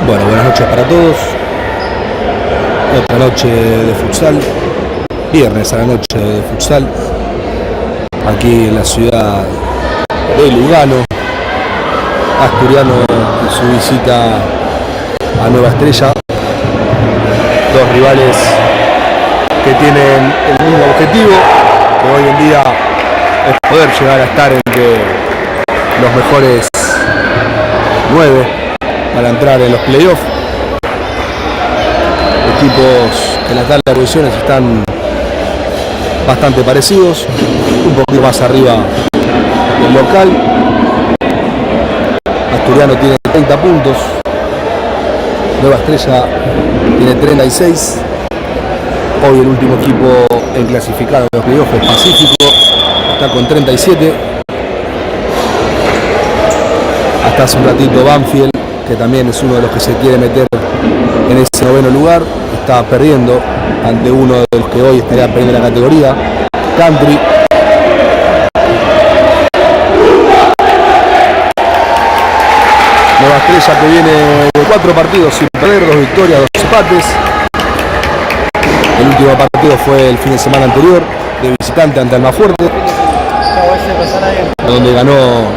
Bueno, buenas noches para todos. Otra noche de futsal. Viernes a la noche de futsal. Aquí en la ciudad de Lugano. Asturiano y su visita a Nueva Estrella. Dos rivales que tienen el mismo objetivo, que hoy en día es poder llegar a estar entre los mejores 9 para entrar en los playoffs. Equipos en la tabla de posiciones están bastante parecidos, un poquito más arriba el local. Asturiano tiene 30 puntos, Nueva Estrella tiene 36. Hoy el último equipo en clasificar a los playoffs es Pacífico, está con 37. Hasta hace un ratito Banfield, que también es uno de los que se quiere meter en ese noveno lugar, está perdiendo ante uno de los que hoy estaría perdiendo la categoría, Country. Nueva Estrella, que viene de 4 partidos sin perder, 2 victorias, 2 empates. El último partido fue el fin de semana anterior, de visitante ante Almafuerte, donde ganó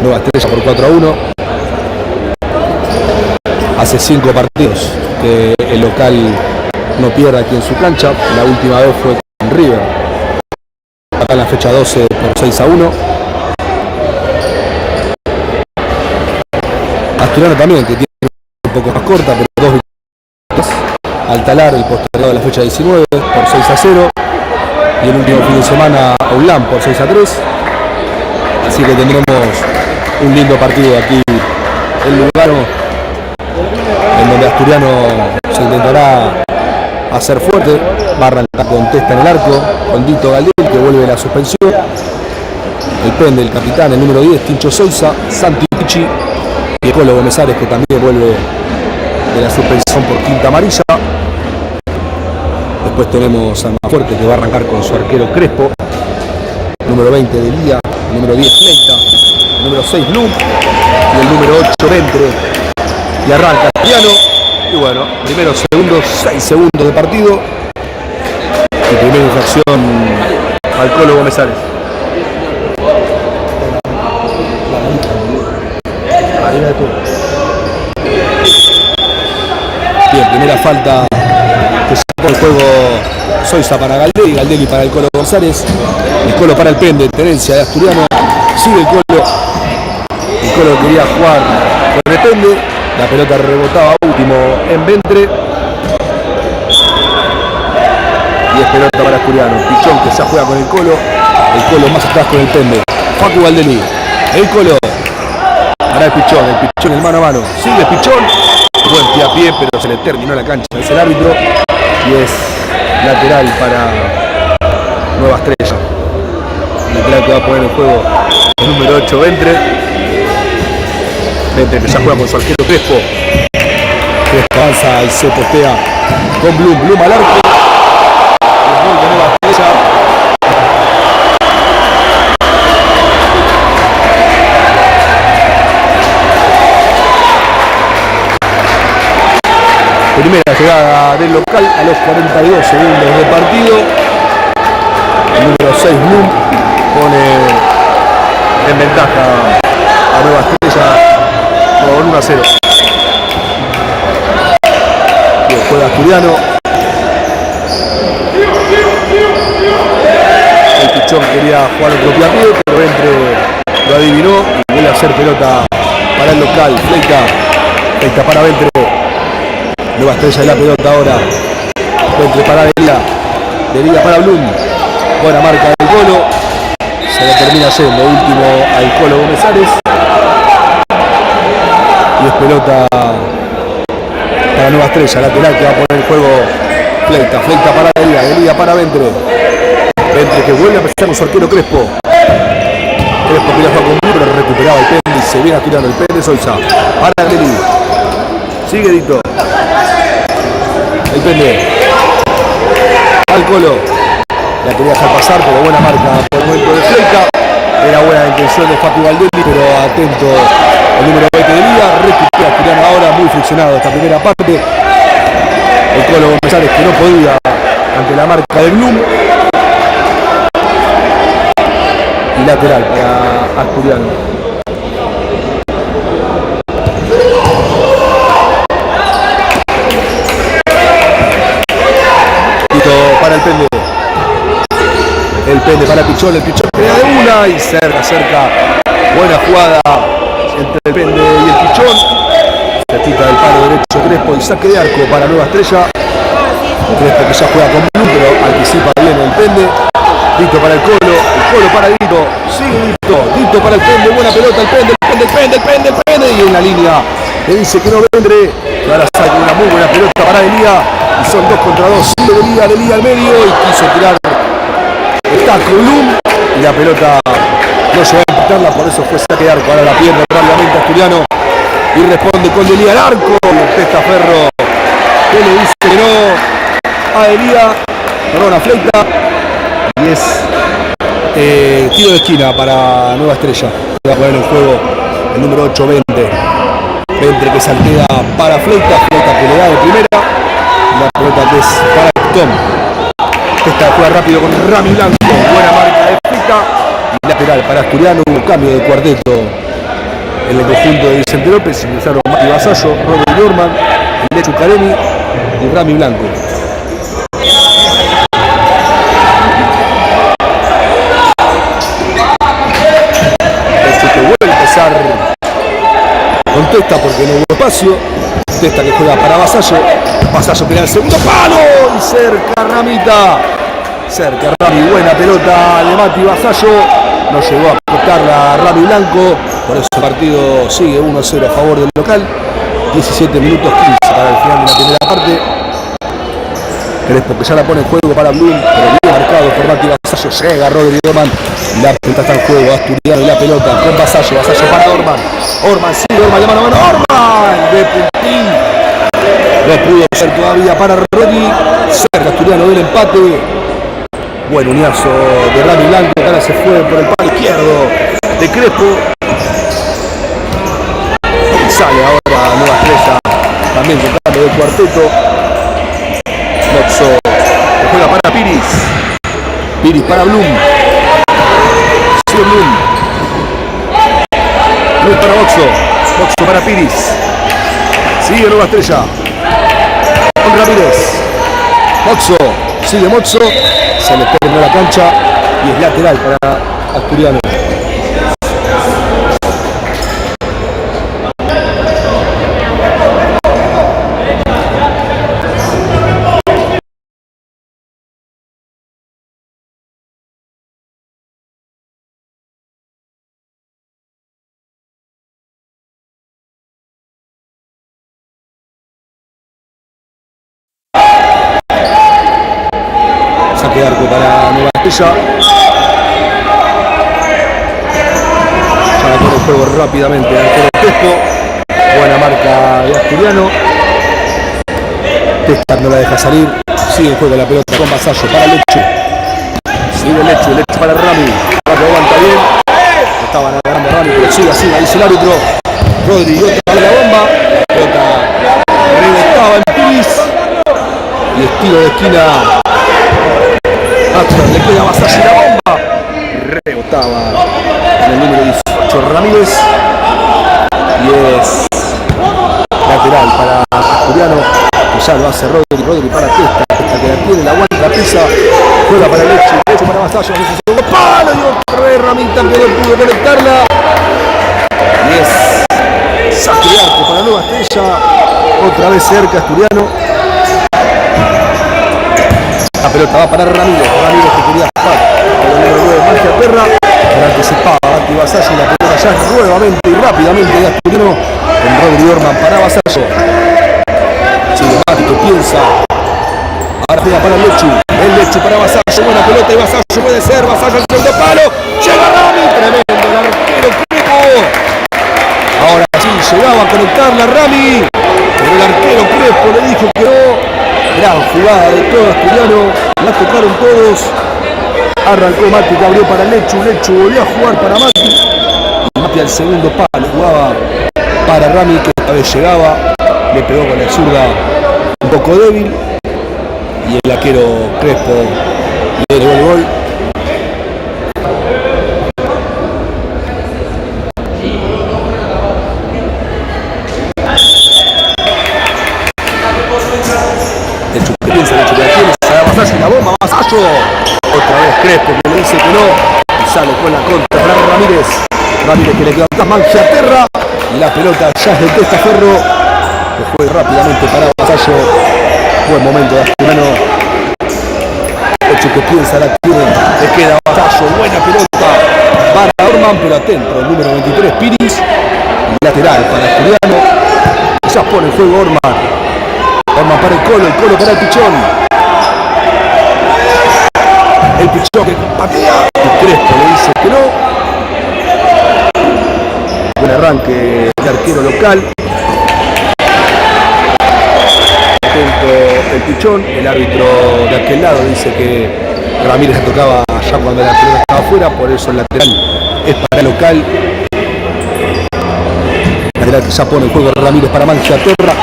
Nueva Estrella por 4-1. Hace 5 partidos que el local no pierde aquí en su cancha. La última vez fue con River, acá en la fecha 12 por 6-1. Asturiano también, que tiene un poco más corta, pero 2 victorias. Altalar, el postergado de la fecha 19 por 6-0. Y el último fin de semana Aulán por 6-3. Así que tendremos un lindo partido aquí en Lugano, en donde Asturiano se intentará hacer fuerte. Va a arrancar con Testa en el arco, con Dito Galdel, que vuelve de la suspensión. El Pende, el capitán, el número 10, Tincho Sousa, Santi Pichi y Colo Gómez Ares, que también vuelve de la suspensión por quinta amarilla. Después tenemos a Almafuerte, que va a arrancar con su arquero Crespo, número 20 de Lía, número 10 Fleita, número 6 Blum y el número 8 Ventre. Y arranca Asturiano. Y bueno, primero, segundo, 6 segundos de partido. Y primera infracción al Colo Gómez Ares. Bien, primera falta que sacó el juego Sousa para Galdeli, Galdeli para el Colo González. El Colo para el Pende, tenencia de Asturiano. Sigue el Colo. El Colo quería jugar con el Pende. La pelota rebotaba último en Ventre. Y es pelota para Asturiano. Pichón, que se juega con el Colo. El Colo más atrás con el Pende. Facu Galdeli. El Colo. Para el Pichón el mano a mano. Sigue el Pichón. Buen pie a pie, pero se le terminó la cancha. Es el árbitro. Y es lateral para Nueva Estrella. Lateral que va a poner en juego el número 8, Ventre. Ventre, que ya juega con su arquero Crespo. Crespo avanza y se postea con Blum. Blum al arco. El gol de Nueva Estrella. Primera llegada del local a los 42 segundos de partido. El número 6 Blum pone en ventaja a Nueva Estrella con 1-0. Bien, juega Asturiano. El Pichón quería jugar otro pie a pie, pero Ventre lo adivinó y vuelve a hacer pelota para el local. Fleita para Ventre. Nueva Estrella de la pelota ahora. Ventre para De Lía para Blum. Buena marca del Colo. Se le termina yendo último al Colo Gómez Ares. Y es pelota para Nueva Estrella, lateral que va a poner en juego Fleita para De Lía para Ventre. Ventre que vuelve a empezar con su arquero Crespo. Crespo que la juega con Blum, pero recuperaba el Pende y se viene tirando el Pende. Sousa para De Lía. Sigue Dito. El Pende al Colo. La quería dejar pasar, pero buena marca por el momento de Fleita. Era buena intención de Facu Galdeli, pero atento el número 20 de Lía. Recupera Asturiano ahora, muy friccionado esta primera parte. El Colo González que no podía ante la marca de Blum. Y lateral para Asturiano. Listo para el Pende. El Pende para Pichón. El Pichón crea de una y cerca. Buena jugada entre el Pende y el Pichón. Cerquita del palo derecho Crespo y saque de arco para Nueva Estrella. Crespo que ya juega con Blum, pero anticipa bien el Pende. Dito para el Colo para Dito. Sigue Dito para el Pende. Buena pelota, el Pende. Y en la línea le dice que no vendré. Y ahora saca una muy buena pelota para Elía. Y son 2 contra 2. Sigue Elía al medio y quiso tirar. Está con Blum. Y la pelota no llegó a empatarla, por eso fue saque de arco. Ahora la pierde rápidamente Asturiano. Y responde con Elía al arco. Y Testaferro que le dice que no a Elía. Perdón, a Fleita. Y es tiro de esquina para Nueva Estrella. Va a poner en juego el número 8, 20 que saltea para Fleita que le da de primera. La pelota que es para Tom. Esta juega rápido con Rami Blanco. Buena marca de Fleita. Y lateral para Asturiano. Un cambio de cuarteto en el conjunto de Vicente López. Ingresaron Mati Vasallo, Rodri Dorman, Lechu Careni y Rami Blanco. Contesta porque no hubo espacio. Testa que juega para Vasallo. Vasallo que da el segundo palo. Y cerca Ramita. Cerca Rami. Buena pelota de Mati Vasallo. No llegó a cortarla a Rami Blanco. Por eso el partido sigue 1-0 a favor del local. 17 minutos 15 para el final de la primera parte. Crespo que ya la pone en juego para Blum. Pero bien marcado por Mati Vasallo. Llega Rodri Dorman. La pelota está en juego. Asturiano y la pelota con Vasallo. Vasallo para Orman. Orman sigue. Orman de mano a mano. Orman de puntín. No pudo ser todavía para Rodri. Cerca Asturiano del empate. Buen uñazo de Rami Blanco. Ahora se fue por el palo izquierdo de Crespo. Y sale ahora Nueva Estrella. También con cambio de cuarteto. Moxo que juega para Piris. Piris para Blum. Sigue Blum. Blum para Moxo. Moxo para Piris. Sigue Nueva Estrella. Con Ramírez. Moxo. Sigue Moxo. Se le pega la cancha. Y es lateral para Asturiano. Saque de arco para Nueva Estrella. Ya la pone el juego rápidamente al Crespo. Buena marca de Asturiano. Testa no la deja salir. Sigue en juego la pelota con Vasallo para Lechu. Sigue Lechu para Rami. Rami aguanta bien. Estaban agarrando a Rami, pero sigue así, la dice el árbitro. Rodri, otra vez la bomba. Pelota rebotaba en Piris. Y estilo de esquina. Atrás le queda Vasallo y la bomba. Rebotaba en el número 18 Ramírez. Y es lateral para Asturiano. Que ya lo hace Rodri para Testa. Testa que la tiene, la aguanta, pisa. Juega para Lechu para Vasallo. Segundo palo y otra vez Ramita que no pudo conectarla. Y es saque de arco para Nueva Estrella. Otra vez cerca Asturiano. La pelota va para Ramírez que quería escapar. Pero el número 9 Magia Perra. Pero anticipaba Mati Vasallo y la pelota ya nuevamente y rápidamente de Asturiano. Con Rodri Orman para Vasallo. Sigue Mati que piensa. Ahora juega para Lechu. El Lechu para Vasallo. Buena pelota y Vasallo puede ser. Vasallo al segundo palo. Llega Rami. Tremendo el arquero Crespo. Ahora sí llegaba a conectarla Rami. Pero el arquero Crespo le dijo que no. Gran jugada de todo Asturiano. La tocaron todos. Arrancó Mati que abrió para Lechu. Lechu volvió a jugar para Mati. Y Mati al segundo palo jugaba para Rami que esta vez llegaba. le pegó con la zurda un poco débil y el arquero Crespo le dio el gol. El Chupe piensa, el Chupe tiene, se da Vasallo y la bomba, Vasallo. Otra vez Crespo que le dice que no y sale con la contra para Ramírez. Ramírez que le queda atrás, Mangiaterra y la pelota ya es del Testaferro que juega rápidamente para Vasallo. Buen momento de Asturiano. El Chupe piensa, la tiene, le queda Vasallo, buena pelota para Orman, pero atento el número 23 Piris. Lateral para Asturiano. Ya pone el juego Orman. Orman para el Colo para el Pichón. El Pichón que patea. Y Crespo le dice que no. Buen arranque de arquero local. Atento el Pichón. El árbitro de aquel lado dice que Ramírez tocaba ya cuando la pelota estaba afuera. Por eso el lateral es para el local. Lateral que ya pone el juego Ramírez para Mangiaterra.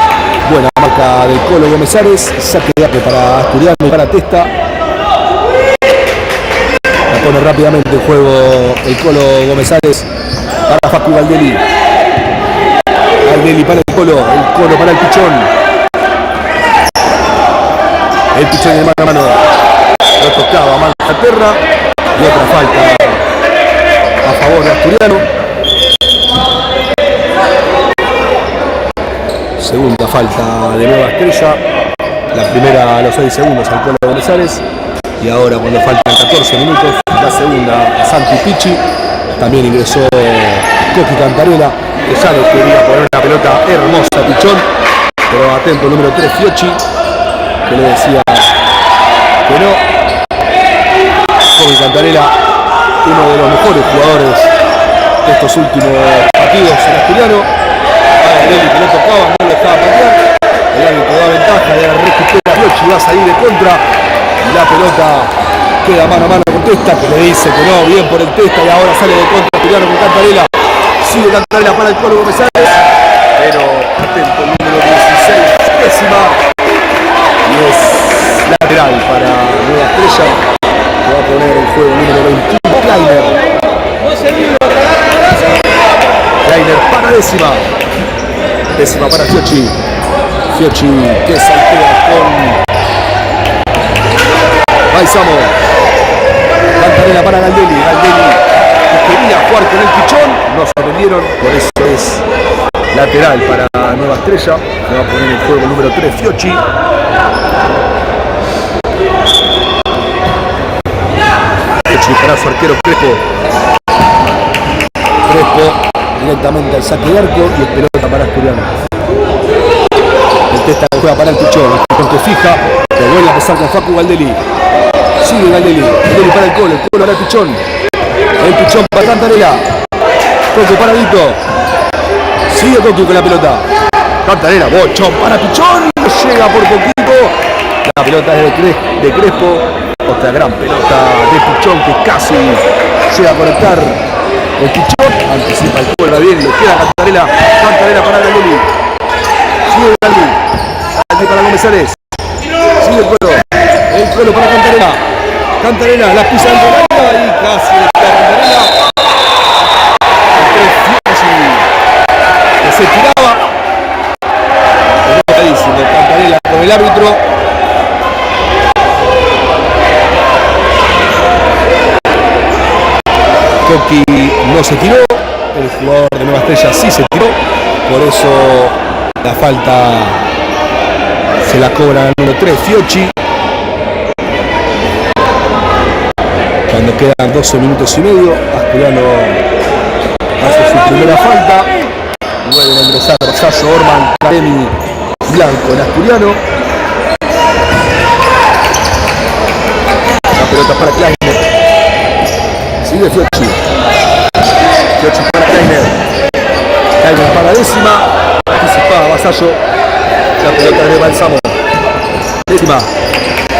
Buena marca del Colo Gómez-Ares, saque de arco para Asturiano y para Testa. La pone rápidamente el juego el Colo Gómez-Ares para Facu Valdelli. Valdelli para el Colo para el Pichón. El Pichón de mano a mano. Lo tocaba Mangiaterra y otra falta a favor de Asturiano. Segunda falta de Nueva Estrella, la primera a los 6 segundos al Colo Gómez-Ares y ahora cuando faltan 14 minutos la segunda a Santi Pichi. También ingresó Coqui Cantarela que ya le quería poner una pelota hermosa a Pichón, pero atento el número 3 Fiocchi que le decía que no. Coqui Cantarela, uno de los mejores jugadores de estos últimos partidos en Asturiano. Que no tocaba, no lo dejaba patear. El árbitro da ventaja y ahora recupera Fiocchi, va a salir de contra. Y la pelota queda mano a mano con Testa, que le dice que no, bien por el Testa y ahora sale de contra Asturiano con Cantarela. Sigue Cantarela para el Colo Gómez-Ares. Pero atento el número 16, décima. Y es lateral para Nueva Estrella. Que va a poner el juego número 21, Kleiner. Kleiner para décima. Décima para Fiocchi. Fiocchi que saltea con Baizamo. Cantarela para Galdelli. Galdelli que quería jugar con el Pichón. No se atendieron. Por eso es lateral para Nueva Estrella. Se va a poner el juego número 3 Fiocchi. Fiocchi para su arquero Crespo. Crespo directamente al saque de arco y es pelota para Asturiano. El Testa juega para el Pichón, el Pichón que fija, que vuelve a empezar con Facu Valdelli. Sigue Valdelli, Valdelli para el Colo para el Pichón. El Pichón para Cantarela. Coqui para Vito. Sigue Coqui con la pelota. Cantarela, bochón para Pichón. Llega por poquito. La pelota es de Crespo. Otra gran pelota de Pichón que casi llega a conectar. El Pichón anticipa el cuerda bien, le queda Cantarela. Cantarela para Galdelli. Sigue Galdelli. Galdelli para Gómez-Ares. Sigue el Colo para Cantarela. Cantarela, la pisa dentro del área y casi le queda Cantarela. Que se tiraba. Enojadísimo Cantarela con el árbitro. Coqui no se tiró, el jugador de Nueva Estrella sí se tiró, por eso la falta se la cobra el número 3 Fiocchi. Cuando quedan 12 minutos y medio, Asturiano hace su primera falta. Vuelven a ingresar Vasallo, Orman, Karemi, Blanco en Asturiano. La pelota para Kleiner. Sigue Fiocchi. Fiocchi para Kleiner. Kleiner para décima. Anticipaba Vasallo. La pelota de Balsamo. Décima.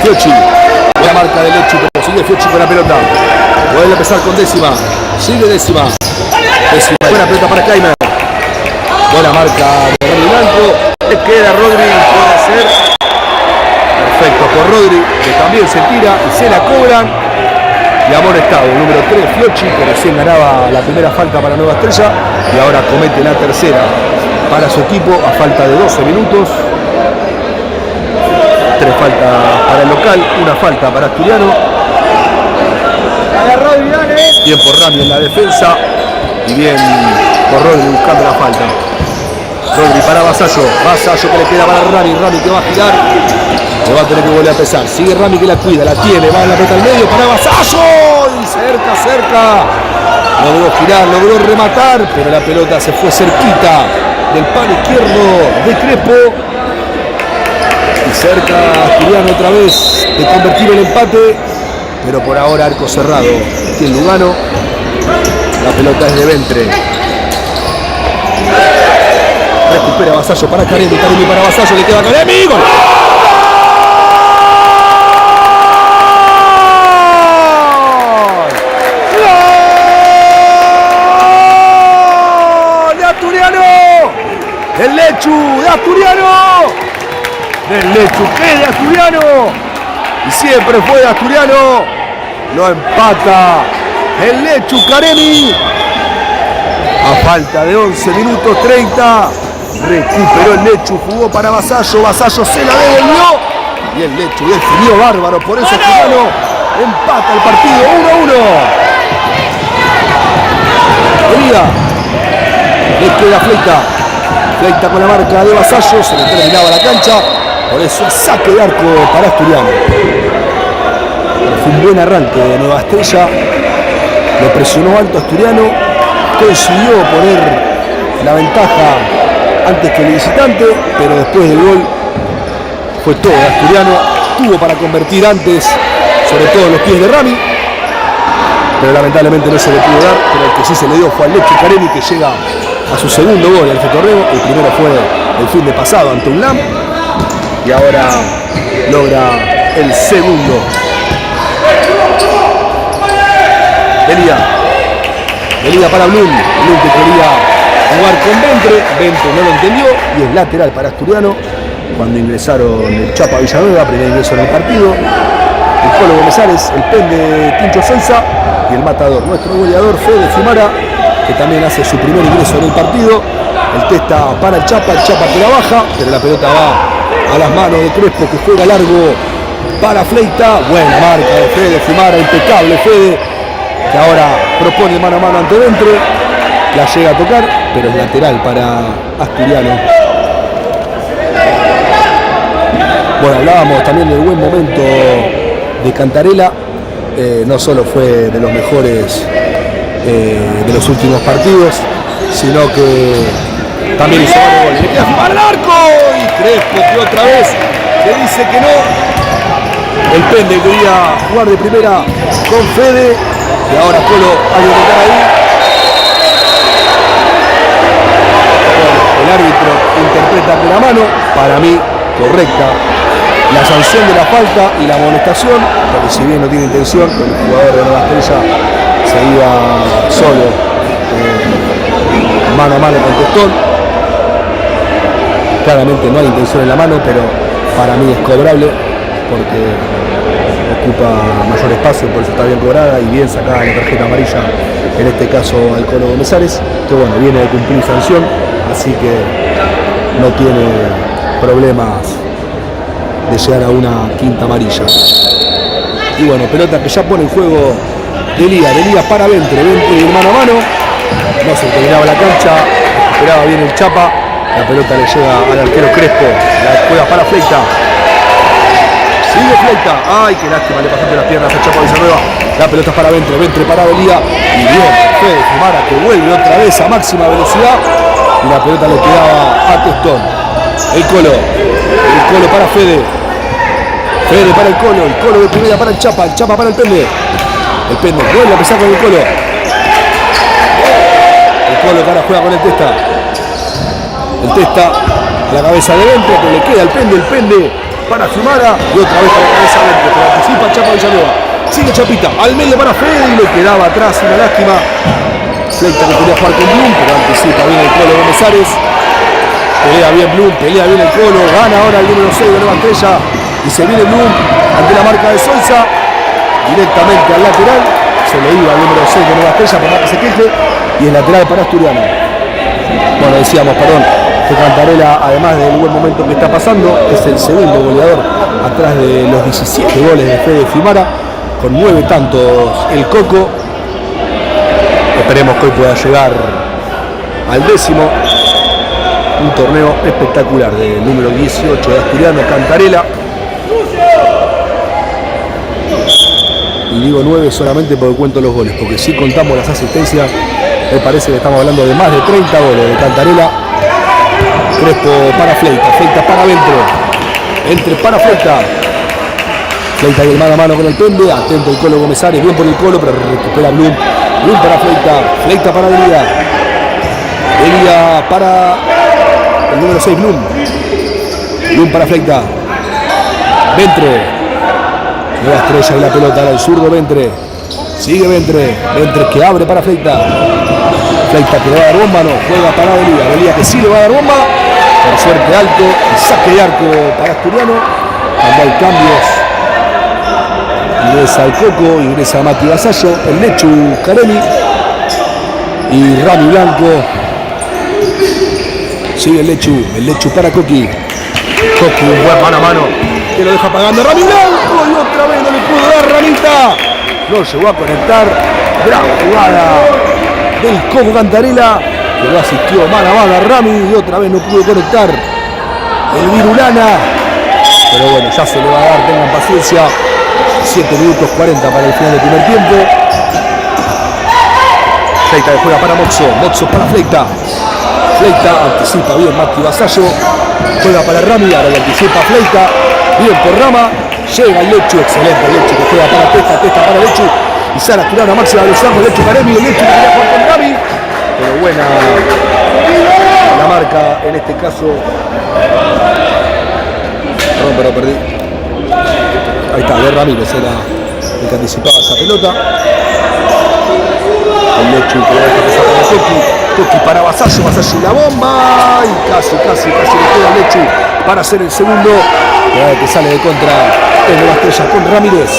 Fiocchi. La marca del Lechu, pero sigue Fiocchi con la pelota. Vuelve a empezar con décima. Sigue décima. Décima. Buena pelota para Kleiner. Buena marca de Rami Blanco. Le queda Rodri, puede ser. Perfecto por Rodri, que también se tira y se la cobran. Y amonestado, el número 3, Fiocchi, que recién ganaba la primera falta para Nueva Estrella y ahora comete la tercera para su equipo a falta de 12 minutos. 3 faltas para el local, una falta para Asturiano. Bien por Rami en la defensa y bien por Rodri buscando la falta. Rodri para Vasallo, Vasallo que le queda para Rami, Rami que va a girar, le va a tener que volver a pesar, sigue Rami que la cuida, la tiene, va a la pelota al medio para Vasallo y cerca, logró girar, logró rematar, pero la pelota se fue cerquita del palo izquierdo de Crespo y cerca Asturiano otra vez de convertir el empate, pero por ahora arco cerrado aquí en Lugano. La pelota es de Ventre. Recupera Vasallo para Caremi, Caremi para Vasallo, le queda a Caremi. ¡Gol! ¡Gol! ¡De Asturiano! ¡El Lechu de Asturiano! ¡Del Lechu que de Asturiano! Y siempre fue de Asturiano. Lo empata el Lechu Caremi. A falta de 11 minutos 30. Recuperó el Lechu, jugó para Vasallo. Vasallo se la devolvió. Y el Lechu definió bárbaro. Por eso Asturiano empata el partido 1-1. Venida. Le queda Fleita. Fleita con la marca de Vasallo. Se le terminaba la cancha. Por eso saque de arco para Asturiano. Fue un buen arranque de Nueva Estrella. Lo presionó alto Asturiano. Consiguió poner la ventaja antes que el visitante, pero después del gol fue todo de Asturiano. Tuvo para convertir antes, sobre todo en los pies de Rami, pero lamentablemente no se le pudo dar. Pero el que sí se le dio fue al Lechu Caremi, que llega a su segundo gol al Fetorreo. El primero fue el fin de pasado ante UNLAM y ahora logra el segundo. Venida para Blum que quería jugar con Ventre no lo entendió y es lateral para Asturiano. Cuando ingresaron el Chapa Villanueva, primer ingreso en el partido, el Colo González, el Pende Tincho Senza y el matador, nuestro goleador Fede Fumara, que también hace su primer ingreso en el partido. El testa para el Chapa que la baja, pero la pelota va a las manos de Crespo, que juega largo para Fleita. Buena marca de Fede Fumara, impecable Fede, que ahora propone mano a mano ante Ventre, la llega a tocar, pero es lateral para Asturiano. Bueno, hablábamos también del buen momento de Cantarella, no solo fue de los mejores de los últimos partidos, sino que también hizo varios goles. Le queda Fumar al arco y Crespo que otra vez le dice que no. El Pende quería jugar de primera con Fede. Y ahora Colo hay que tocar ahí. El árbitro interpreta que la mano, para mí, correcta. La sanción de la falta y la amonestación, porque si bien no tiene intención, el jugador de Nueva Estrella se iba solo mano a mano con Testón. Claramente no hay intención en la mano, pero para mí es cobrable porque ocupa mayor espacio, por eso está bien cobrada y bien sacada la tarjeta amarilla, en este caso al Colo González, que bueno, viene de cumplir sanción, así que no tiene problemas de llegar a una quinta amarilla. Y bueno, pelota que ya pone en juego Delía para Ventre y mano a mano, no se terminaba la cancha, esperaba bien el Chapa, la pelota le llega al arquero Crespo, la juega para Fleita. Sigue Fleita, ay qué lástima, le pasaste las piernas a Chapa Villanueva. La pelota es para Ventre para Delía. Y bien, Fede Fumara que vuelve otra vez a máxima velocidad. Y la pelota le quedaba a Testón. El Colo para Fede para el Colo de primera para el Chapa para el Pende. El Pende vuelve a pesar con el Colo que ahora juega con el Testa. El Testa a la cabeza de Ventre, que le queda el Pende para Fumara y otra vez para la cabeza Ventre, pero anticipa Chapa Villanueva. Sigue Chapita, al medio para Fede y le quedaba atrás, una lástima. Fleita que quería jugar con Blum, pero anticipa bien el Colo González. Pelea bien Blum, pelea bien el Colo. Gana ahora el número 6 de Nueva Estrella. Y se viene Blum ante la marca de Soiza. Directamente al lateral. Se le iba al número 6 de Nueva Estrella por más que se queje. Y el lateral para Asturiano. Bueno, decíamos, perdón, que Cantarela, además del buen momento que está pasando, es el segundo goleador atrás de los 17 goles de Fede Fimara, con 9 tantos el Coco. Esperemos que hoy pueda llegar al 10º. Un torneo espectacular del número 18 de Asturiano, Cantarela. Y digo 9 solamente porque cuento los goles, porque si contamos las asistencias, me parece que estamos hablando de más de 30 goles de Cantarela. Crespo para Fleita, Fleita para Ventre, Ventre para Fleita. Fleita y el mano a mano con el Pende, atento el Colo Gómez Arias, bien por el Colo, pero recupera Blum. Blum para Fleita, Fleita para Delia. Delia para el número 6, Blum. Blum para Fleita. Ventre. Nueva Estrella y la pelota al zurdo Ventre. Sigue Ventre. Ventre que abre para Fleita. Fleita que le va a dar bomba, no. Juega para Delia. Delia que sí le va a dar bomba. Por suerte alto. Y saque de arco para Asturiano. Cuando hay cambios. Ingresa el Coco. Ingresa Mati Vasallo. El Lechu Caremi. Y Rami Blanco. Sigue el Lechu para Coqui. Coqui, un buen mano a mano. Que lo deja pagando Rami Blanco. Y otra vez no le pudo dar Ramita. No llegó a conectar. Gran jugada del Coco Cantarela. Que lo asistió mano a mano a Rami. Y otra vez no pudo conectar el Virulana. Pero bueno, ya se le va a dar. Tengan paciencia. 7 minutos 40 para el final del primer tiempo. Fleita que juega para Moxo. Moxo para Fleita. Fleita anticipa bien Mati Vasallo. Juega para Rami. Ahora le anticipa Fleita. Bien por Rama. Llega el Lechu. Excelente el Lechu que juega para Testa. Testa para Lechu. Y sale Asturiano a máxima velocidad con Lechu Caremi. El Lechu que quería jugar con Rami. Pero buena la marca en este caso. Perdón, pero perdí. Ahí está, de Ramírez era el que anticipaba esa pelota. El Lechu que va a pasar para Coqui. Coqui para Vasallo, Vasallo y la bomba. Y casi le queda el Lechu para hacer el segundo. Que sale de contra el Nueva Estrella con Ramírez.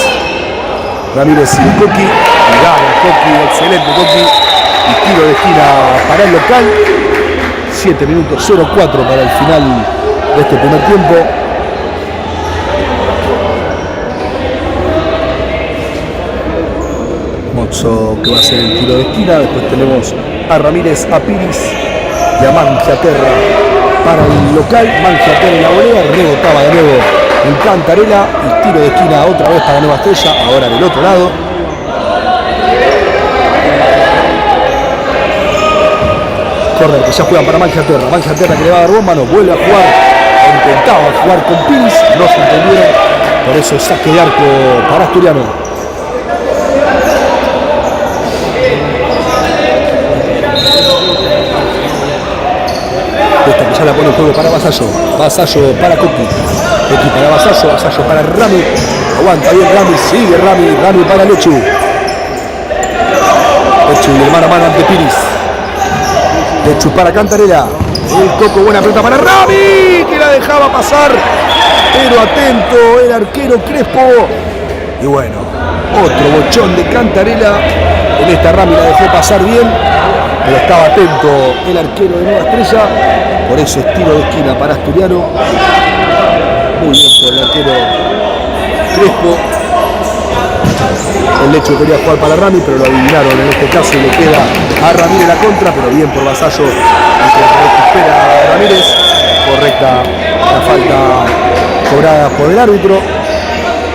Ramírez y Coqui. Y gana Coqui, excelente Coqui. Y tiro de esquina para el local. 7 minutos 04 para el final de este primer tiempo. Moxo que va a hacer el tiro de esquina. Después tenemos a Ramírez, a Piris y a Mangiaterra para el local. Mangiaterra en la volea, rebotaba de nuevo en Cantarela. Y tiro de esquina otra vez para Nueva Estrella, ahora del otro lado. Corner que ya juegan para Mangiaterra. Mangiaterra que le va a dar bomba, no vuelve a jugar. Intentaba jugar con Piris, no se entendieron. Por eso saque de arco para Asturiano. Esta que ya la pone el juego para Vasallo. Vasallo para Coqui. Coqui para Vasallo. Vasallo para Rami. Aguanta bien Rami. Sigue Rami. Rami para Lechu. Lechu y el mano a mano ante Piris. Lechu para Cantarela. El Coco, buena pelota para Rami. Que la dejaba pasar. Pero atento el arquero Crespo. Y bueno, otro bochón de Cantarela. En esta Rami la dejó pasar bien. Pero estaba atento el arquero de Nueva Estrella. Por eso es tiro de esquina para Asturiano. Muy bien por el arquero Crespo. El Lechu quería jugar para Rami, pero lo adivinaron en este caso y le queda a Ramírez la contra, pero bien por Vasallo, aunque recupera a Ramírez. Correcta la falta cobrada por el árbitro.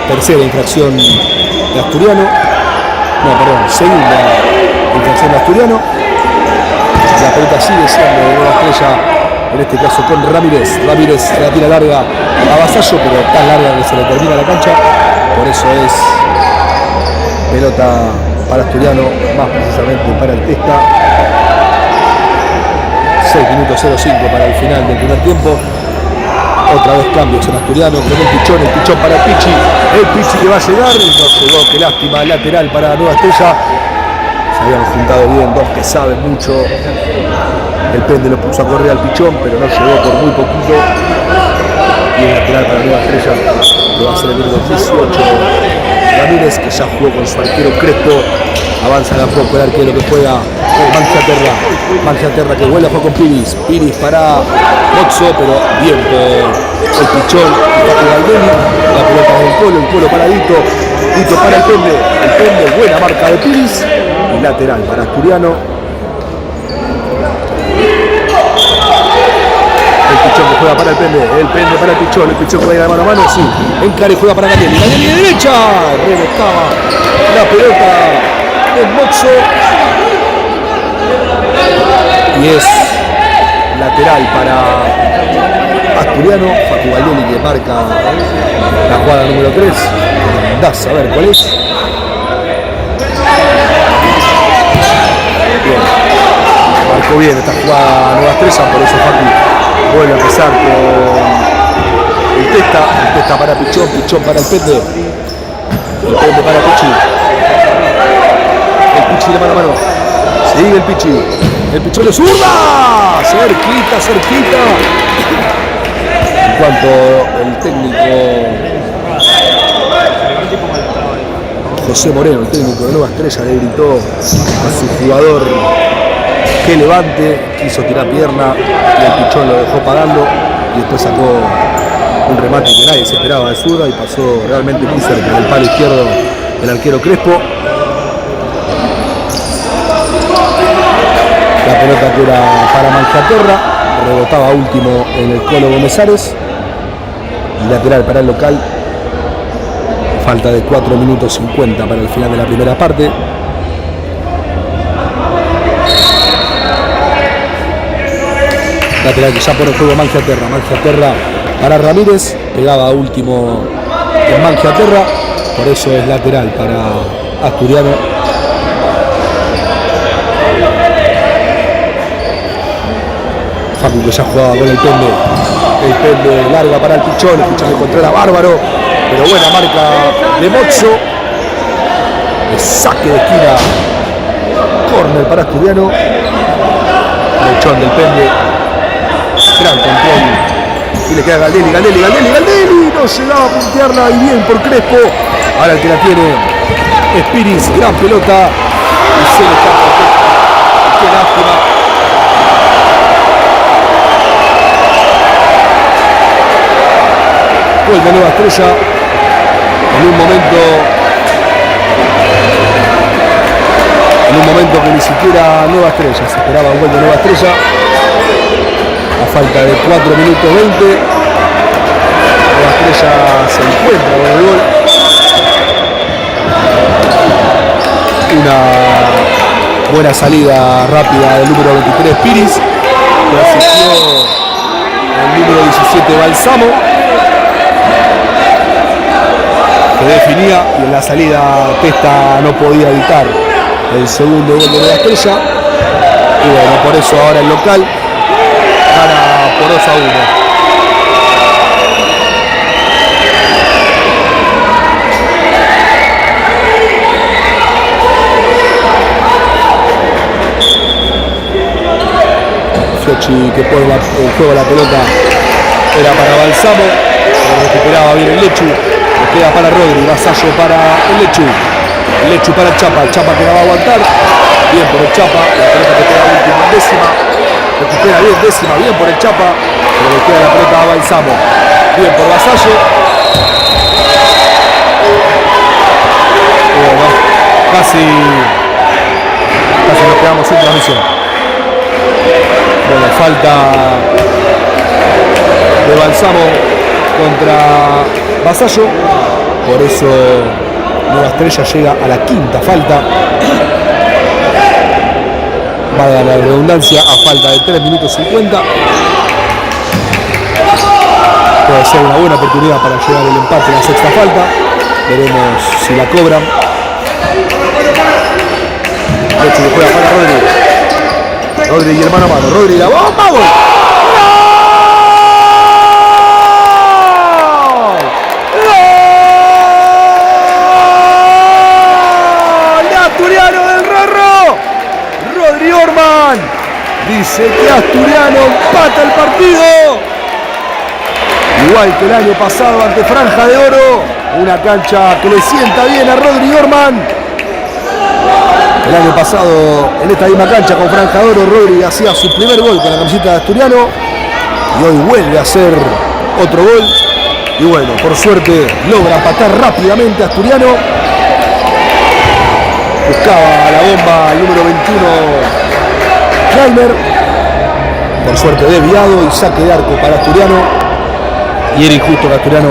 Tercera infracción de Asturiano. No, perdón, segunda infracción de Asturiano. La pelota sigue siendo de Nueva Estrella, en este caso con Ramírez. Ramírez la tira larga a Vasallo, pero tan larga que se le termina la cancha. Por eso es pelota para Asturiano, más precisamente para el Testa. 6 minutos 05 para el final del primer tiempo. Otra vez cambios en Asturiano con el pichón para el Pichi. El Pichi que va a llegar y no llegó, qué lástima, lateral para Nueva Estrella. Se habían juntado bien, dos que saben mucho El Pende lo puso a correr al Pichón, pero no llegó por muy poquito. Y el lateral para Nueva Estrella lo va a hacer el número 18 Ramírez, que ya jugó con su arquero Crespo. Avanza de a poco el arquero que juega con Mangiaterra que vuelve a jugar con Piris. Piris para Moxo, pero bien por el Pichón y Paco Galdeni. La pelota del Colo para Dito para el Pende, buena marca de Piris. Y lateral para Asturiano. El Pichón que juega para el Pende para el Pichón juega de mano a mano, sí. Encare juega para Galdeni de derecha. Rebotaba la pelota de Moxo. Y es lateral para Asturiano. Facu Galdeni que marca la jugada número 3. Andás a ver cuál es. Bien. Marcó bien esta jugada Nueva Estrella, por eso Facu vuelve a empezar con el Testa para Pichón para el Pende para Pichi. El Pichi de mano a mano. Sigue el Pichón de zurda. Cerquita. En cuanto el técnico José Moreno, el técnico de Nueva Estrella, le gritó a su jugador que levante, quiso tirar pierna y el Pichón lo dejó pagando y después sacó un remate que nadie se esperaba de zurda y pasó realmente muy cerca del palo izquierdo el arquero Crespo. La pelota que era para Mangiaterra, rebotaba último en el Colo Gómez. Lateral para el local. Falta de 4 minutos 50 para el final de la primera parte. Lateral que ya pone el juego Mangiaterra para Ramírez. Pegaba último en Mangiaterra. Por eso es lateral para Asturiano. Facu que ya jugaba con el Pende larga para el Pichón que controla bárbaro, pero buena marca de Moxo. El saque de esquina, córner para Asturiano. Lechón del Pende, gran control y le queda Galdeni, no llegaba a puntearla y bien por Crespo. Ahora el que la tiene es Piris, gran pelota y se le escapa. Qué lástima. Vuelve Nueva Estrella en un momento que ni siquiera Nueva Estrella se esperaba un gol de Nueva Estrella. A falta de 4 minutos 20, Nueva Estrella se encuentra con el gol. Una buena salida rápida del número 23 Piris, que asistió el número 17 Balsamo, que definía, y en la salida Testa no podía evitar el segundo gol de Nueva Estrella. Y bueno, por eso ahora el local gana por 2-1. Fiochi que pone el juego de la pelota era para Balsamo, pero recuperaba bien el Lechu. Queda para Rodri, Vasallo para el Lechu para el Chapa que la va a aguantar, bien por el Chapa, la pelota que queda última en décima, recupera bien décima, bien por el Chapa, pero le queda la pelota a Balsamo, bien por Vasallo. Bueno, casi nos quedamos sin transmisión. Bueno, falta de Balsamo contra Vasallo, por eso Nueva Estrella llega a la quinta falta. Va a dar la redundancia a falta de 3 minutos 50. Puede ser una buena oportunidad para llegar al empate en la sexta falta. Veremos si la cobran. De hecho, que juega para Rodri y hermano a mano. Rodri la bomba, gol. Dice parece que Asturiano empata el partido. Igual que el año pasado ante Franja de Oro. Una cancha que le sienta bien a Rodri Orman. El año pasado, en esta misma cancha con Franja de Oro, Rodri hacía su primer gol con la camiseta de Asturiano. Y hoy vuelve a hacer otro gol. Y bueno, por suerte logra empatar rápidamente a Asturiano. Buscaba la bomba el número 21 Kleiner. Por suerte desviado y saque de arco para Asturiano. Y era injusto que Asturiano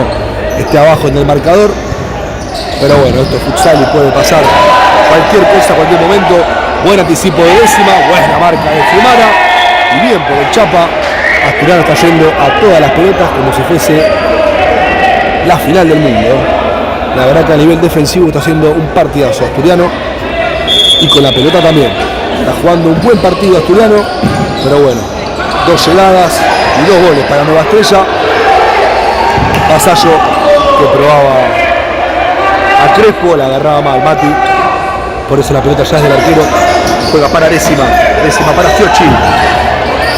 esté abajo en el marcador. Pero bueno, esto es futsal y puede pasar cualquier cosa, cualquier momento. Buen anticipo de décima, buena marca de Fumara. Y bien por el Chapa. Asturiano está yendo a todas las pelotas como si fuese la final del mundo. La verdad que a nivel defensivo está haciendo un partidazo Asturiano. Y con la pelota también. Está jugando un buen partido Asturiano. Pero bueno, 2 llegadas y 2 goles para Nueva Estrella. Vasallo que probaba a Crespo, la agarraba mal Mati. Por eso la pelota ya es del arquero. Juega para décima para Fiocchi.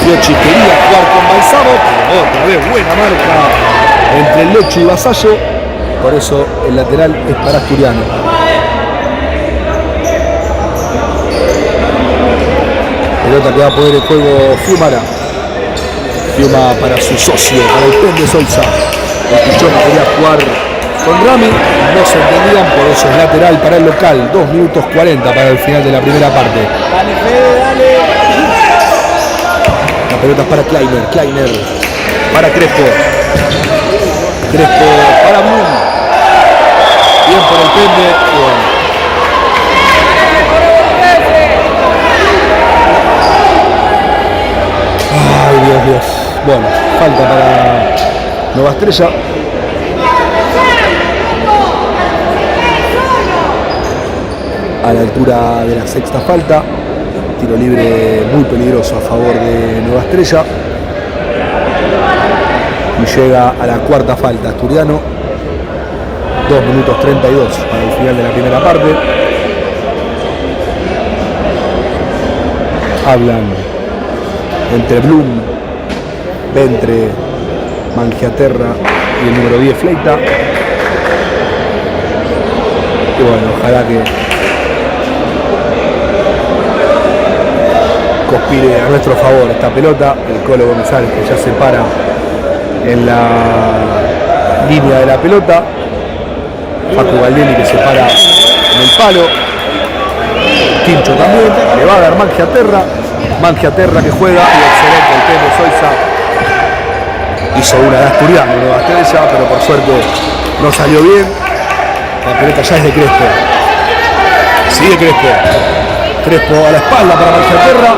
Fiocchi quería jugar con Balsamo, pero otra vez buena marca entre el Locho y Vasallo. Por eso el lateral es para Asturiano. Pelota que va a poner en juego Fiumara. Fiuma para su socio, para el Pende Solza. El Pichón quería jugar con Rami, no se entendían, por eso es lateral para el local. 2 minutos 40 para el final de la primera parte. Dale, Fede, dale. La pelota es para Kleiner para Crespo para Blum. Bien por el Pende. Bueno. Ay, Dios. Bueno, falta para Nueva Estrella. A la altura de la sexta falta. Tiro libre muy peligroso a favor de Nueva Estrella. Y llega a la cuarta falta Asturiano. 2 minutos 32 para el final de la primera parte. Hablan entre Blum, Ventre, Mangiaterra y el número 10 Fleita. Y bueno, ojalá que conspire a nuestro favor esta pelota. El Colo González que ya se para en la línea de la pelota. Facu Valdelli que se para en el palo. Tincho también, le va a dar Mangiaterra que juega y excelente el Pende Solza. Hizo una de Asturiano, Nueva Estrella, pero por suerte no salió bien. La pelota ya es de Crespo. Sigue Crespo a la espalda para Mangiaterra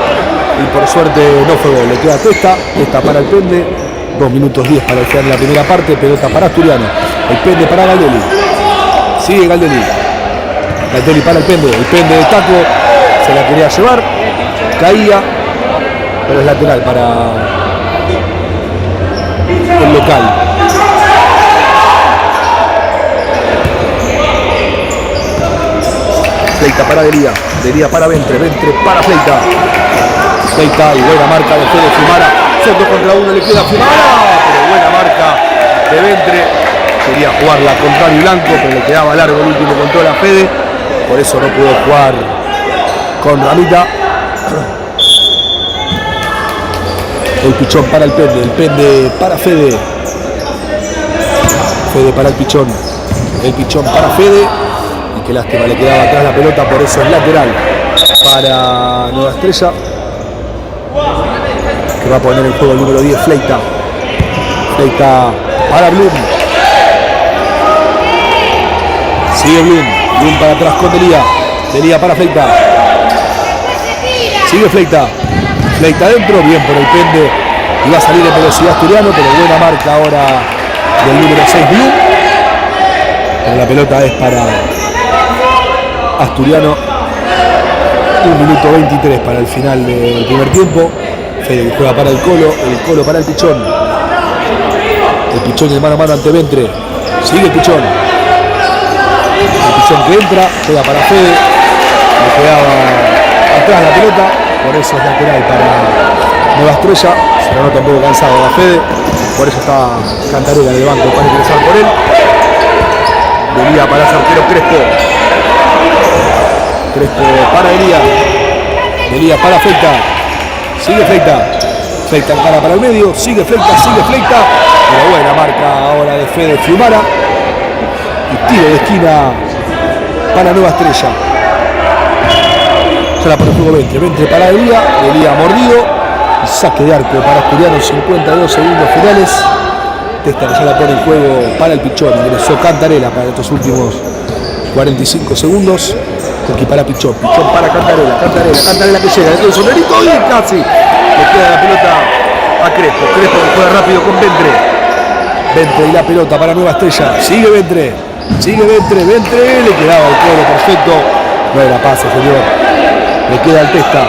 y por suerte no fue gol. Le queda Testa para el Pende. 2 minutos 10 para el final de la primera parte. Pelota para Asturiano. El Pende para Galdelli. Sigue Galdelli para el Pende de taco. Se la quería llevar. Caía. Pero es lateral para el local. Fleita para Delia para Ventre para Fleita y buena marca de Fede Fumara. 2 contra 1 le queda Fumara, pero buena marca de Ventre. Quería jugarla con Rami Blanco, pero le quedaba largo el último control a Fede. Por eso no pudo jugar con Ramita. El Pichón para el Pende para Fede para el Pichón para Fede. Y qué lástima, le quedaba atrás la pelota, por eso es lateral para Nueva Estrella, que va a poner en juego el número 10 Fleita para Blum. Sigue Blum para atrás con Delia para Fleita. Sigue Fleita adentro, bien por el Pende. Y va a salir en velocidad Asturiano, pero buena marca ahora del número 6 Blum. Pero la pelota es para Asturiano. 1 minuto 23 para el final del primer tiempo. Fede juega para el Colo para el Pichón. El Pichón de mano a mano ante Ventre. Sigue el Pichón. El Pichón que entra, juega para Fede. Le quedaba atrás la pelota. por eso es lateral para Nueva Estrella. Se lo nota un poco cansado a Fede, por eso está Cantarela en el banco para ingresar por él. Elías para el arquero Crespo. Crespo para Elías. Elías para Fleita. Sigue Fleita. Fleita encara para el medio. Sigue Fleita. Pero buena marca ahora de Fede Fiumara. Y tiro de esquina para Nueva Estrella. Se la pone el juego Ventre para Elías. Elías mordido. Y saque de arco para Asturiano. 52 segundos finales. Testa que ya la pone en juego para el Pichón. Ingresó Cantarela para estos últimos 45 segundos. Aquí para Pichón para Cantarela que llega desde el sombrerito y casi le queda la pelota a Crespo. Crespo juega rápido con Ventre y la pelota para Nueva Estrella. Sigue Ventre, le quedaba el cuadro perfecto. No era pase, señor. Le queda al Testa.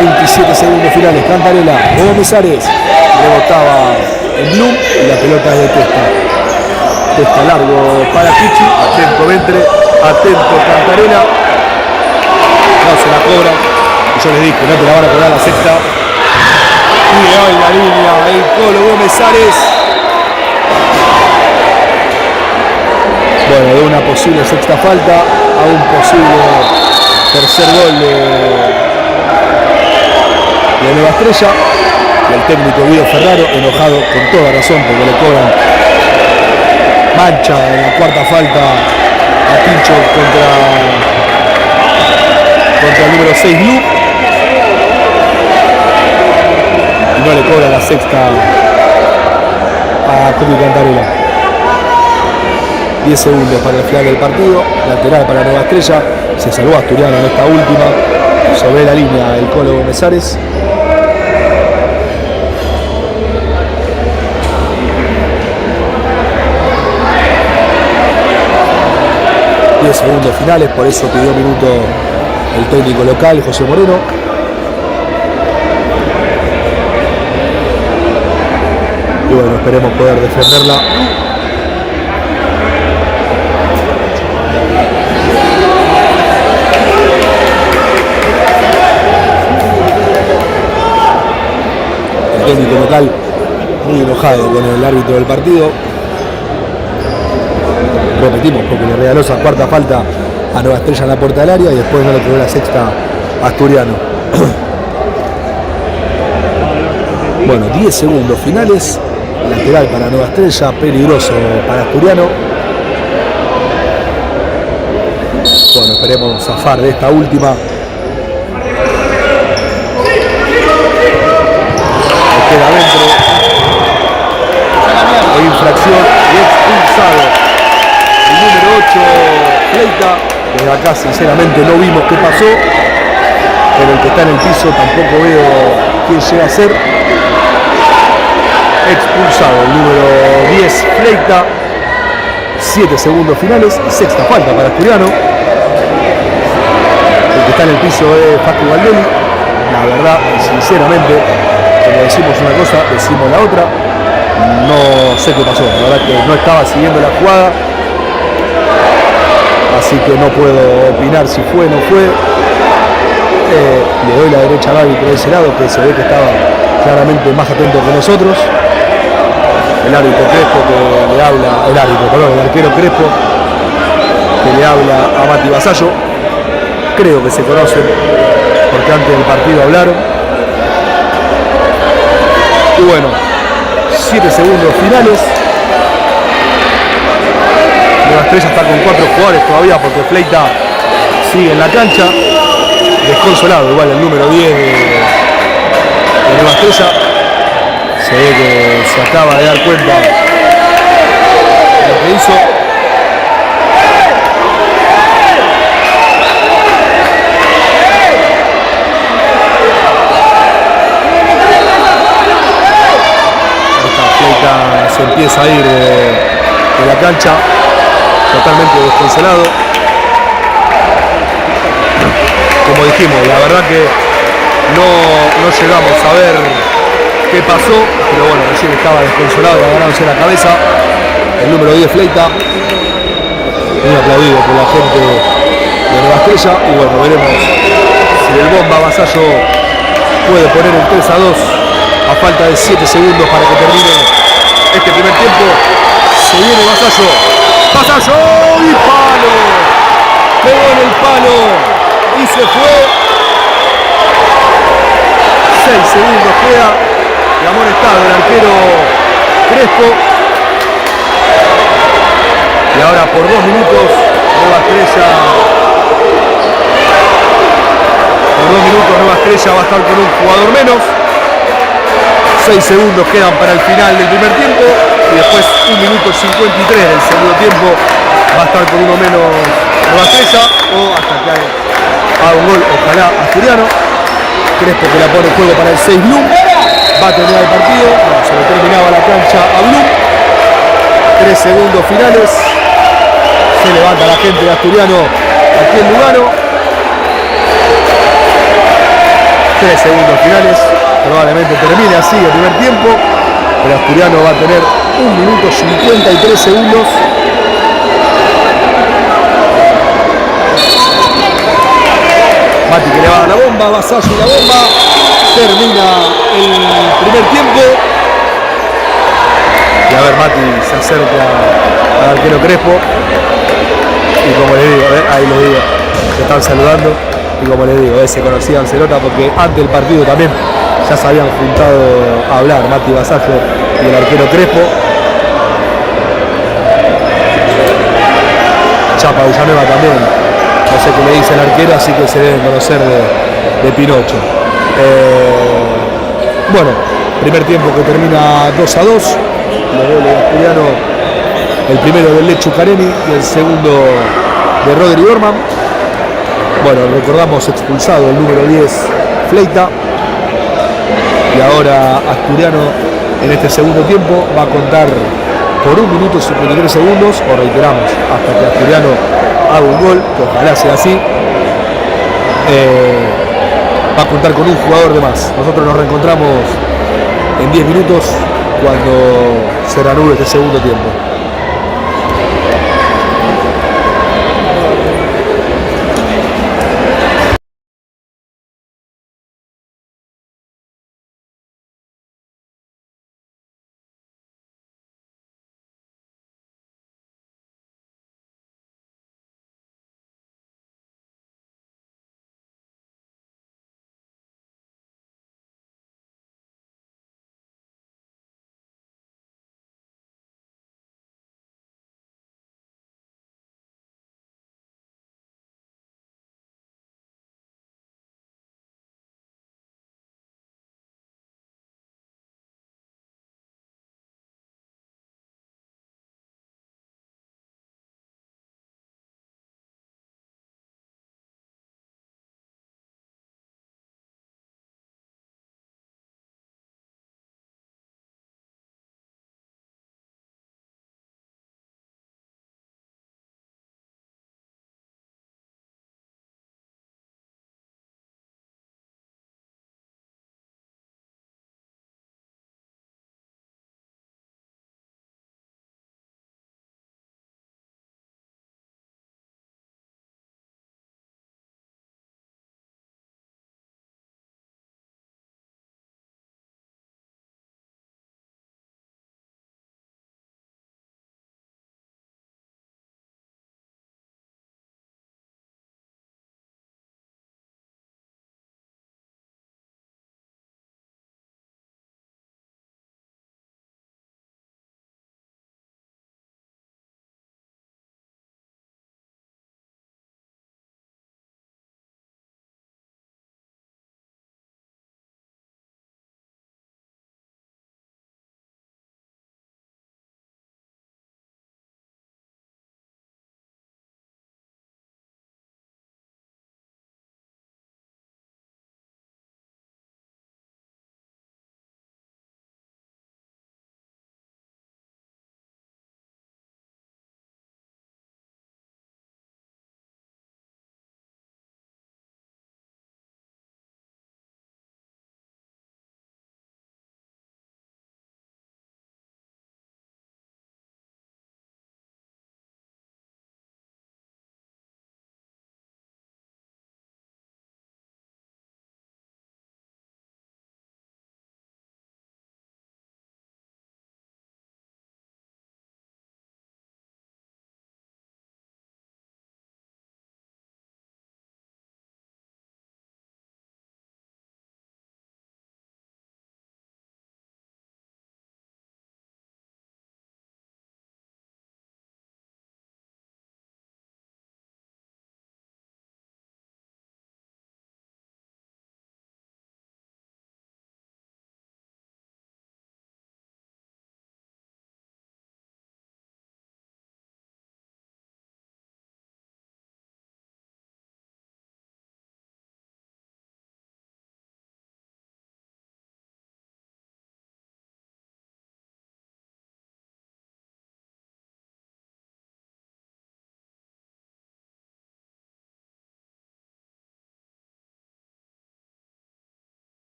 27 segundos finales. Cantarela, Gómez Ares, rebotaba en Blum y la pelota es de Testa largo para Pichi, atento Ventre, atento Cantarela, no se la cobra, y yo les dije, no te la van a cobrar la sexta, y le va en la línea el Colo Gómez Ares. Bueno, de una posible sexta falta a un posible tercer gol de Nueva Estrella. Y el técnico Guido Ferraro enojado con toda razón porque le cobran mancha en la cuarta falta a Pincho contra el número 6 Blue y no le cobra la sexta a Coqui Cantarela. 10 segundos para el final del partido, lateral para Nueva Estrella. Se salvó a Asturiano en esta última, sobre la línea el Colo Gómez Ares. Segundos finales, por eso pidió minuto el técnico local José Moreno. Y bueno, esperemos poder defenderla. El técnico local muy enojado con el árbitro del partido. Repetimos, porque le regaló esa cuarta falta a Nueva Estrella en la puerta del área y después no le cobró la sexta a Asturiano. Bueno, 10 segundos finales, lateral para Nueva Estrella, peligroso para Asturiano. Bueno, esperemos zafar de esta última. Le queda adentro. Infracción y expulsado. El número 8, Fleita. Desde acá sinceramente no vimos qué pasó, pero el que está en el piso tampoco veo quién llega a ser. Expulsado el número 10, Fleita. 7 segundos finales y sexta falta para Asturiano. El que está en el piso es Facu Valdelli. La verdad, sinceramente, como decimos una cosa, decimos la otra. No sé qué pasó, la verdad que no estaba siguiendo la jugada. Así que no puedo opinar si fue o no fue. Le doy la derecha al árbitro de ese lado, que se ve que estaba claramente más atento que nosotros. El árbitro Crespo que le habla, el arquero Crespo que le habla a Mati Vasallo. Creo que se conocen porque antes del partido hablaron. Y bueno, 7 segundos finales. Nueva Estrella está con 4 jugadores todavía porque Fleita sigue en la cancha. Desconsolado igual el número 10 de Nueva Estrella. Se ve que se acaba de dar cuenta de lo que hizo. Esta Fleita se empieza a ir de la cancha. Totalmente desconsolado. Como dijimos, la verdad que no llegamos a ver qué pasó, pero bueno, recién estaba desconsolado y agarrándose la cabeza. El número 10 Fleita, muy aplaudido por la gente de Nueva Estrella. Y bueno, veremos si el bomba Vasallo puede poner el 3-2 a falta de 7 segundos para que termine este primer tiempo. Se viene Vasallo. Vasallo y palo. Pegó en el palo y se fue. 6 segundos queda. Y amonestado el arquero Crespo. Y ahora por 2 minutos, Nueva Estrella. Por 2 minutos, Nueva Estrella va a estar con un jugador menos. 6 segundos quedan para el final del primer tiempo. Y después 1 minuto 53 del segundo tiempo va a estar con uno menos Nueva Estrella. O hasta que haga un gol, ojalá Asturiano. Crespo que la pone en juego para el 6 Blum. Va a terminar el partido. No, se le terminaba la cancha a Blum. 3 segundos finales. Se levanta la gente de Asturiano aquí en Lugano. 3 segundos finales. Probablemente termine así el primer tiempo. El Asturiano va a tener 1 minuto 53 segundos. Mati que le va a dar la bomba. Vasallo y la bomba. Termina el primer tiempo. Y a ver, Mati se acerca al arquero Crespo. Y como le digo, ahí le digo, se están saludando. Y como le digo, se conocían, se nota porque antes del partido también ya se habían juntado a hablar Mati Vasallo y el arquero Crespo. Chapa Villanueva también, no sé qué le dice el arquero, así que se deben conocer de Pinocho. Bueno, primer tiempo que termina 2-2. Los goles de Asturiano, el primero del Lechu Careni y el segundo de Rodri Orman. Bueno, recordamos expulsado el número 10 Fleita. Y ahora Asturiano en este segundo tiempo va a contar por 1 minuto y 53 segundos, o reiteramos, hasta que Asturiano haga un gol, que ojalá sea así. Va a contar con un jugador de más. Nosotros nos reencontramos en 10 minutos cuando se reanude este segundo tiempo.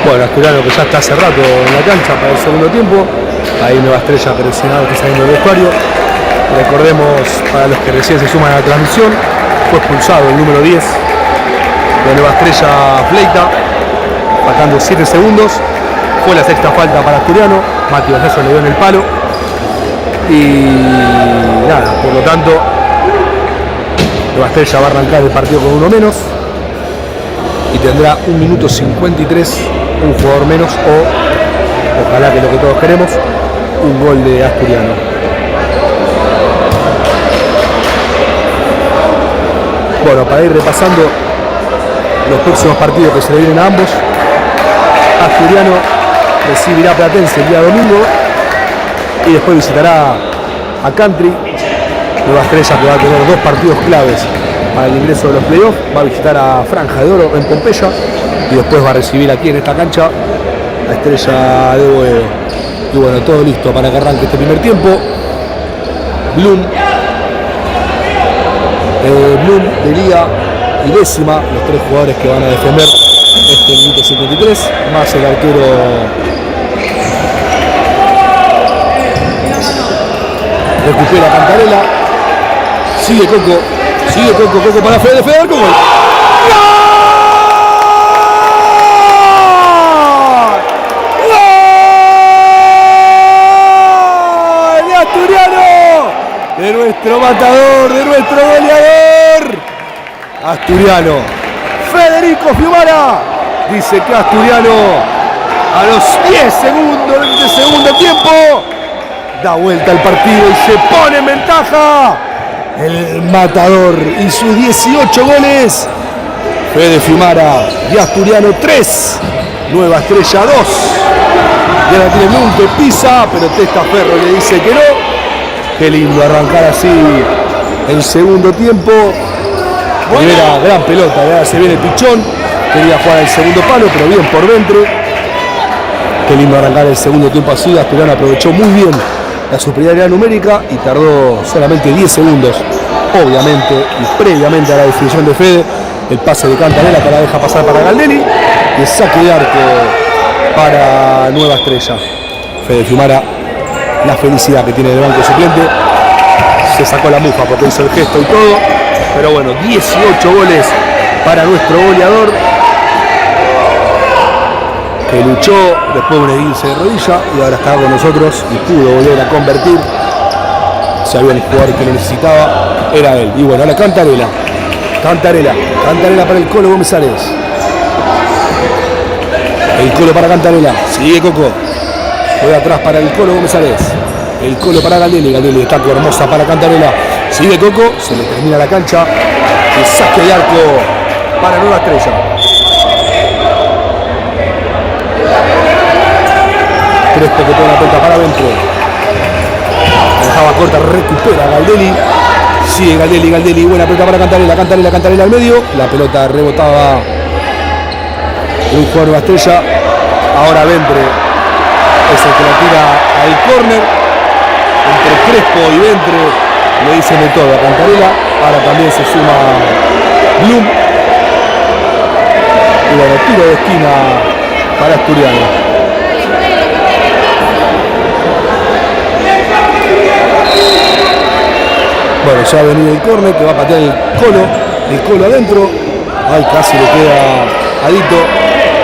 Bueno, Asturiano que ya está hace rato en la cancha para el segundo tiempo. Ahí Nueva Estrella presionado que está saliendo del vestuario. Recordemos, para los que recién se suman a la transmisión, fue expulsado el número 10 de Nueva Estrella, Fleita, faltando 7 segundos. Fue la sexta falta para Asturiano. Mati Valleso le dio en el palo. Y nada, por lo tanto, Nueva Estrella va a arrancar el partido con uno menos. Y tendrá 1 minuto 53, un jugador menos o, ojalá que lo que todos queremos, un gol de Asturiano. Bueno, para ir repasando los próximos partidos que se le vienen a ambos, Asturiano recibirá Platense el día domingo y después visitará a Country. Nueva Estrella que va a tener 2 partidos claves para el ingreso de los playoffs, va a visitar a Franja de Oro en Pompeya y después va a recibir aquí en esta cancha a Estrella de Boedo. Y bueno, todo listo para que arranque este primer tiempo. Blum, Delía y Décima, los 3 jugadores que van a defender este minuto 53, más el arquero recupera Cantarela, sigue Coco para Fede con gol. De nuestro matador, de nuestro goleador, Asturiano. Federico Fiumara dice que Asturiano a los 10 segundos del segundo tiempo da vuelta al partido y se pone en ventaja. El matador y sus 18 goles. Fede Fiumara y Asturiano 3, Nueva Estrella 2. Y ahora tiene Blum que pisa, pero Testaferro le dice que no. Qué lindo arrancar así el segundo tiempo. Primera gran pelota, ahora se viene Pichón. Quería jugar el segundo palo, pero bien por dentro. Qué lindo arrancar el segundo tiempo así. Asturiano aprovechó muy bien la superioridad numérica y tardó solamente 10 segundos. Obviamente y previamente a la definición de Fede, el pase de Cantarela que la deja pasar para Galdelli y el saque de arco para Nueva Estrella. Fede Fiumara, la felicidad que tiene el banco suplente, se sacó la mufa porque hizo el gesto y todo, pero bueno, 18 goles para nuestro goleador que luchó después de un esguince de rodilla y ahora está con nosotros y pudo volver a convertir. Si había un jugador que lo necesitaba, era él. Y bueno, ahora Cantarela para el Colo Gómez Ares. El Colo para Cantarela, sigue Coco. Voy atrás para el Colo Gómez Ares. El Colo para Galdelli, taco hermosa para Cantarela. Sigue Coco, se le termina la cancha. El saque de arco para Nueva Estrella. Crespo que pone la pelota para adentro. Dejaba corta, recupera Galdelli. Sigue Galdelli, buena pelota para Cantarela al medio. La pelota rebotaba de un jugador Nueva Estrella. Ahora Ventre es el que la tira al córner. Entre Crespo y Ventre le dicen de todo a Cantarela. Ahora también se suma Blum. Y bueno, tiro de esquina para Asturiano. Bueno, ya ha venido el córner que va a patear el Colo adentro. Ay, casi le queda Adito.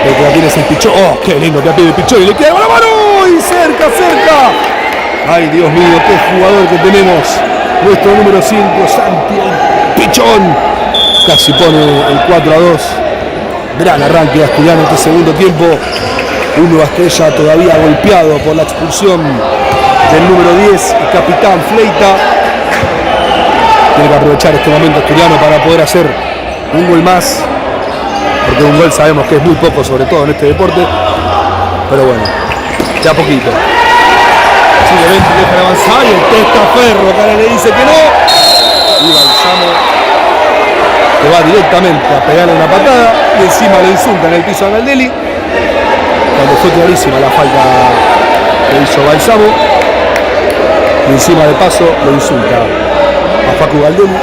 El que la tiene es el Pichón. Oh, qué lindo que pide el Pichón y le queda con la mano. Y cerca. Ay, Dios mío, qué jugador que tenemos. Nuestro número 5, Santi Pichón. Casi pone el 4-2. Gran arranque de Asturiano en este segundo tiempo. Un Nueva Estrella todavía golpeado por la expulsión del número 10, el capitán Fleita. Tiene que aprovechar este momento Asturiano para poder hacer un gol más, porque un gol sabemos que es muy poco, sobre todo en este deporte, pero bueno, ya poquito. Simplemente dejan avanzar y el Testaferro que ahora le dice que no, y Balsamo que va directamente a pegarle una patada y encima le insulta en el piso a Galdelli, cuando fue clarísima la falta que hizo Balsamo, y encima de paso lo insulta a Facu Galdelli.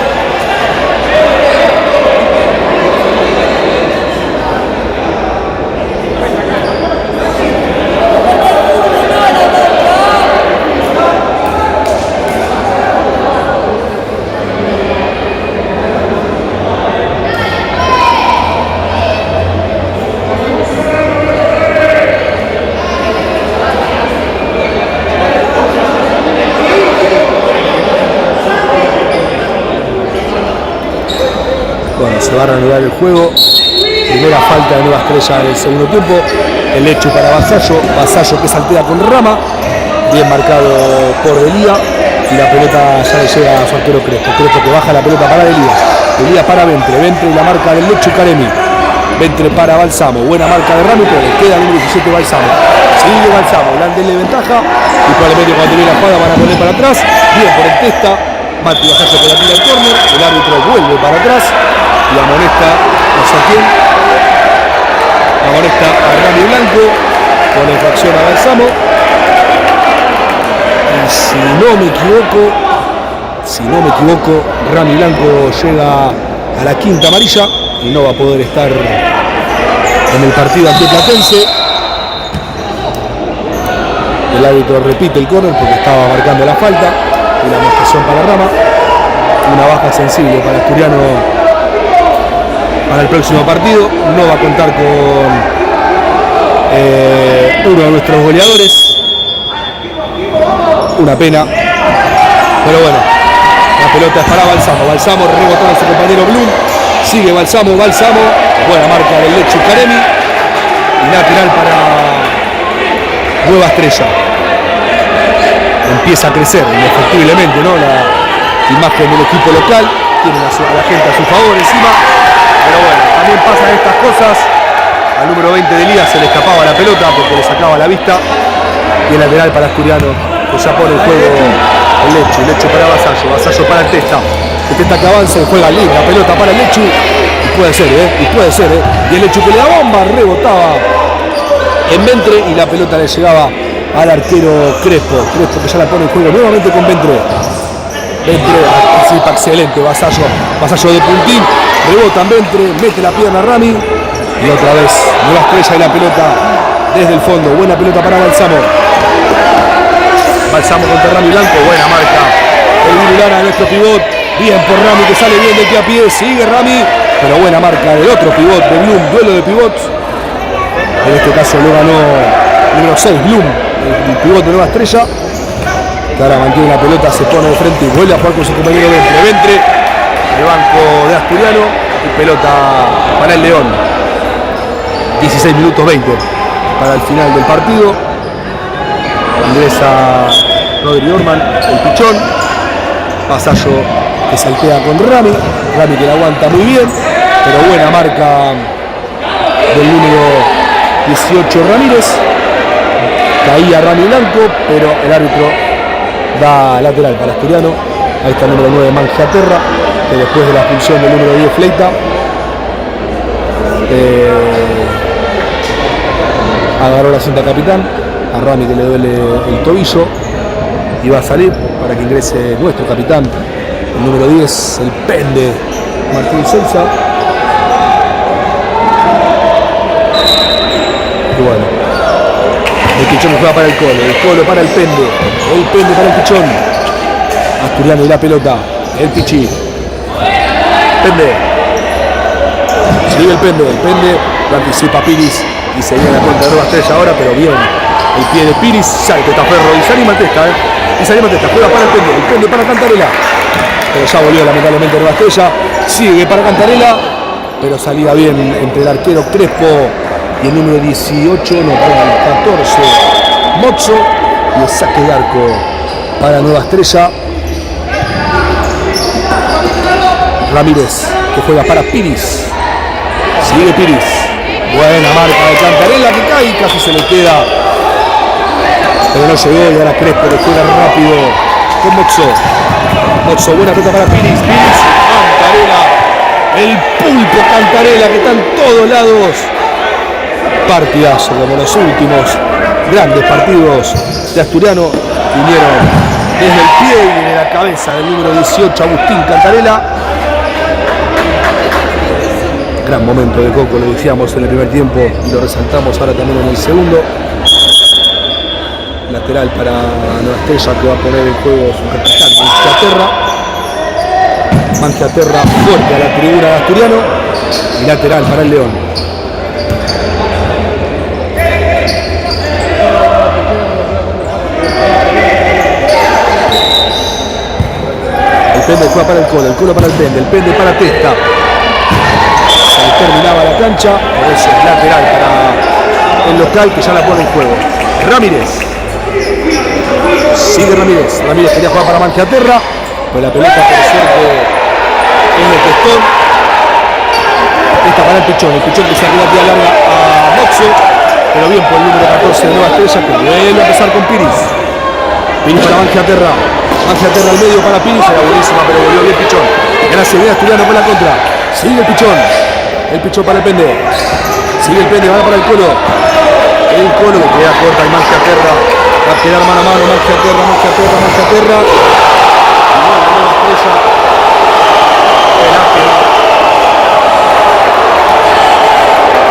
Se va a reanudar el juego. Primera falta de Nueva Estrella en el segundo tiempo. El hecho para Vasallo. Vasallo que saltea con Rama. Bien marcado por Elía. Y la pelota ya le llega a su arquero Crespo. Crespo que baja la pelota para Elías. Elías para Ventre. Ventre y la marca del Lechu Caremi. Ventre para Balsamo. Buena marca de Rami, pero le queda el número 17 Balsamo. Sigue Balsamo. Landele ventaja. Y probablemente cuando termine la jugada van a poner para atrás. Bien por el Testa. Mati Vasallo que la tira al córner. El árbitro vuelve para atrás. Y amonesta no sé a quién. Amonesta a Rami Blanco. Con la infracción a Balsamo. Si no me equivoco, Rami Blanco llega a la quinta amarilla y no va a poder estar en el partido ante Platense. El árbitro repite el córner porque estaba marcando la falta y la amonestación para Rama. Una baja sensible para Asturiano para el próximo partido. No va a contar con uno de nuestros goleadores. Una pena, pero bueno, la pelota es para Balsamo. Balsamo rebotó a su compañero Blum. Sigue Balsamo, buena marca del Lechu Caremi. Y lateral para Nueva Estrella. Empieza a crecer indefectiblemente, ¿no? La imagen del equipo local. Tiene a la gente a su favor encima. Pero bueno, también pasan estas cosas. Al número 20 de Elías se le escapaba la pelota porque le sacaba la vista. Y el lateral para Asturiano, que ya pone el juego el Lechu para Vasallo para el Testa. El Testa que avanza y juega linda pelota para el Lechu. Y puede ser, Y el Lechu que le da bomba, rebotaba en Ventre y la pelota le llegaba al arquero Crespo. Crespo que ya la pone en juego nuevamente con Ventre. Ventre participa excelente, Vasallo de puntín, rebota en Ventre, mete la pierna a Rami. Y otra vez, Nueva Estrella y la pelota desde el fondo. Buena pelota para Balsamo. Balsamo contra Rami Blanco, buena marca. El Virulana de nuestro pivot. Bien por Rami que sale bien de aquí a pie. Sigue Rami, pero buena marca del otro pivot de Blum. Duelo de pivots. En este caso lo ganó el número 6, Blum, el pivot de Nueva Estrella. Que ahora mantiene la pelota, se pone de frente y vuelve a jugar con su compañero Ventre. El banco de Asturiano y pelota para el León. 16 minutos 20 para el final del partido. Ingresa Rodri Orman, el pichón. Vasallo que saltea con Rami. Rami que la aguanta muy bien, pero buena marca del número 18 Ramírez. Caía Rami Blanco, pero el árbitro da lateral para Asturiano. Ahí está el número 9 Mangiaterra, que después de la expulsión del número 10 Fleita agarró la cinta capitán. A Rami que le duele el tobillo y va a salir para que ingrese nuestro capitán, el número 10, el Pende Martín Celsa. Y bueno, el Pichón juega para el Colo para el Pende para el Pichón. Asturiano y la pelota, el Pichi. Pende. Sigue el Pende lo anticipa Piris y se viene la cuenta de Nueva Estrella ahora, pero bien. El pie de Piris, sale Testaferro y se anima Testa, y se anima Testa, juega para el Pende para Cantarela. Pero ya volvió lamentablemente Nueva Estrella, sigue para Cantarela, pero salía bien entre el arquero Crespo y el número 18, no, para el 14, Mozo, y el saque de arco para Nueva Estrella. Ramírez, que juega para Piris, sigue Piris, buena marca de Cantarela que cae y casi se le queda. Pero no llegó y ahora Crespo le juega rápido con Mozo, buena pelota para Piris, Cantarela, el pulpo Cantarela que está en todos lados. Partidazo como los últimos grandes partidos de Asturiano. Vinieron desde el pie y de la cabeza del número 18 Agustín Cantarela. Gran momento de Coco, lo decíamos en el primer tiempo y lo resaltamos ahora también en el segundo. Lateral para Nueva Estrella que va a poner en juego su capitán Mangiaterra fuerte a la tribuna de Asturiano y lateral para el León. El Pende juega para el Colo para el Pende para Testa. terminaba la cancha, por eso es lateral para el local que ya la pone en juego. Ramírez. Sigue Ramírez. Ramírez quería jugar para Mangiaterra, pues la pelota por suerte es de Testón. Esta para el Pichón que se arriba tira larga a Moxo, pero bien por el número 14 de Nueva Estrella, que vuelve a empezar con Piris. Piris para Mangiaterra. Mangiaterra al medio para Piris, era buenísima, pero volvió bien Pichón. Gracias, bien Asturiano por la contra. Sigue el Pichón para el Pende. Sigue el Pende, va para el Colo. El Colo que queda corta y Mangiaterra. Va a quedar mano a mano, Mangiaterra. Y bueno, Nueva Estrella.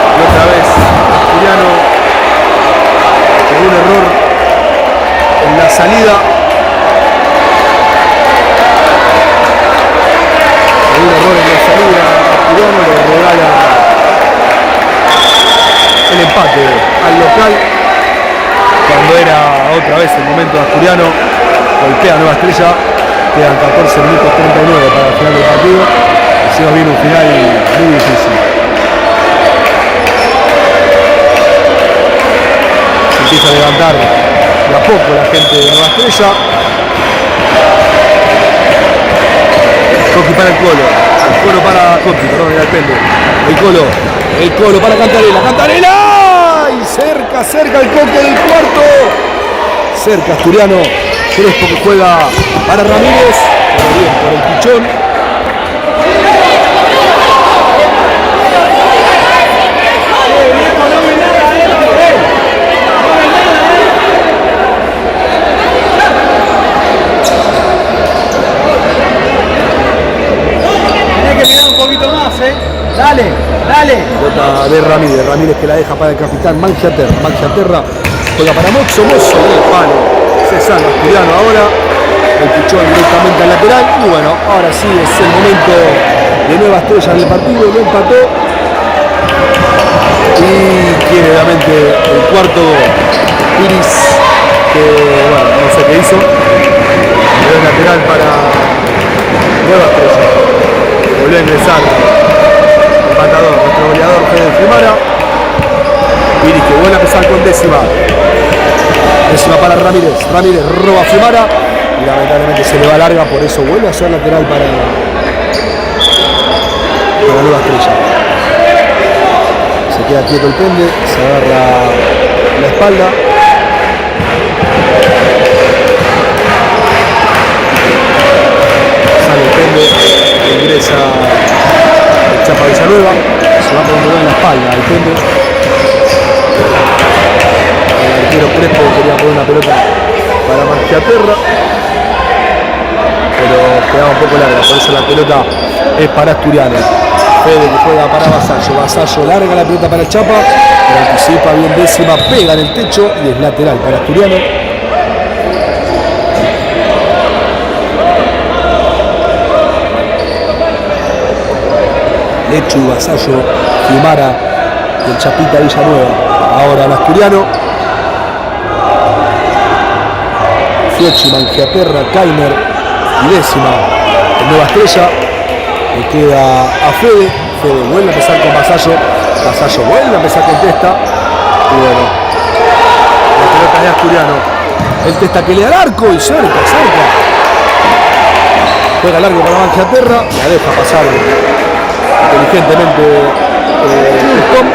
Y otra vez, Asturiano con un error en la salida. Asturiano le regala el empate al local. Cuando era otra vez el momento de Asturiano, golpea Nueva Estrella. Quedan 14 minutos 39 para el final del partido. Y se nos viene un final muy difícil. Se empieza a levantar de a poco la gente de Nueva Estrella. Coqui para el Colo. El Colo para Coqui, perdón, era el Pende. El Colo para Cantarela. Y cerca el Coqui del cuarto. Cerca Asturiano. Crespo que juega para Ramírez. Pero bien por el Pichón. Dale. Pelota de Ramírez que la deja para el capitán Mangiaterra juega para Moxo, el palo. Se salva Asturiano ahora. El Pichón directamente al lateral. Y bueno, ahora sí es el momento de Nueva Estrella en el partido. Lo empató. Y quiere obviamente el cuarto Iris, que bueno, no sé qué hizo. Pero es lateral para Nueva Estrella. Volvió a ingresar empatador, nuestro goleador Fede Fiumara. Iris que vuelve a empezar con décima para Ramírez roba a Fiumara y lamentablemente se le va larga, por eso vuelve a ser lateral para Nueva Estrella. Se queda quieto el Pende, se agarra la espalda. Sale el Pende, ingresa Chapa Villanueva, se va poniendo en la espalda el Pende. El arquero Crespo quería poner una pelota para Mangiaterra, pero quedaba un poco larga, por eso la pelota es para Asturiano. Fede que juega para Vasallo larga la pelota para Chapa, pero anticipa bien décima, pega en el techo y es lateral para Asturiano. Lechu, Vasallo, Fiumara y el Chapita Villanueva. Ahora el Asturiano. Fiocchi, Mangiaterra, Kainer y décima en Nueva Estrella. Le queda a Fede. Fede vuelve a empezar con Vasallo. Vasallo vuelve a empezar con Testa. Y bueno, la pelota de Asturiano. El Testa que le da al arco y cerca. Juega largo para Mangiaterra. La deja pasar inteligentemente Tom.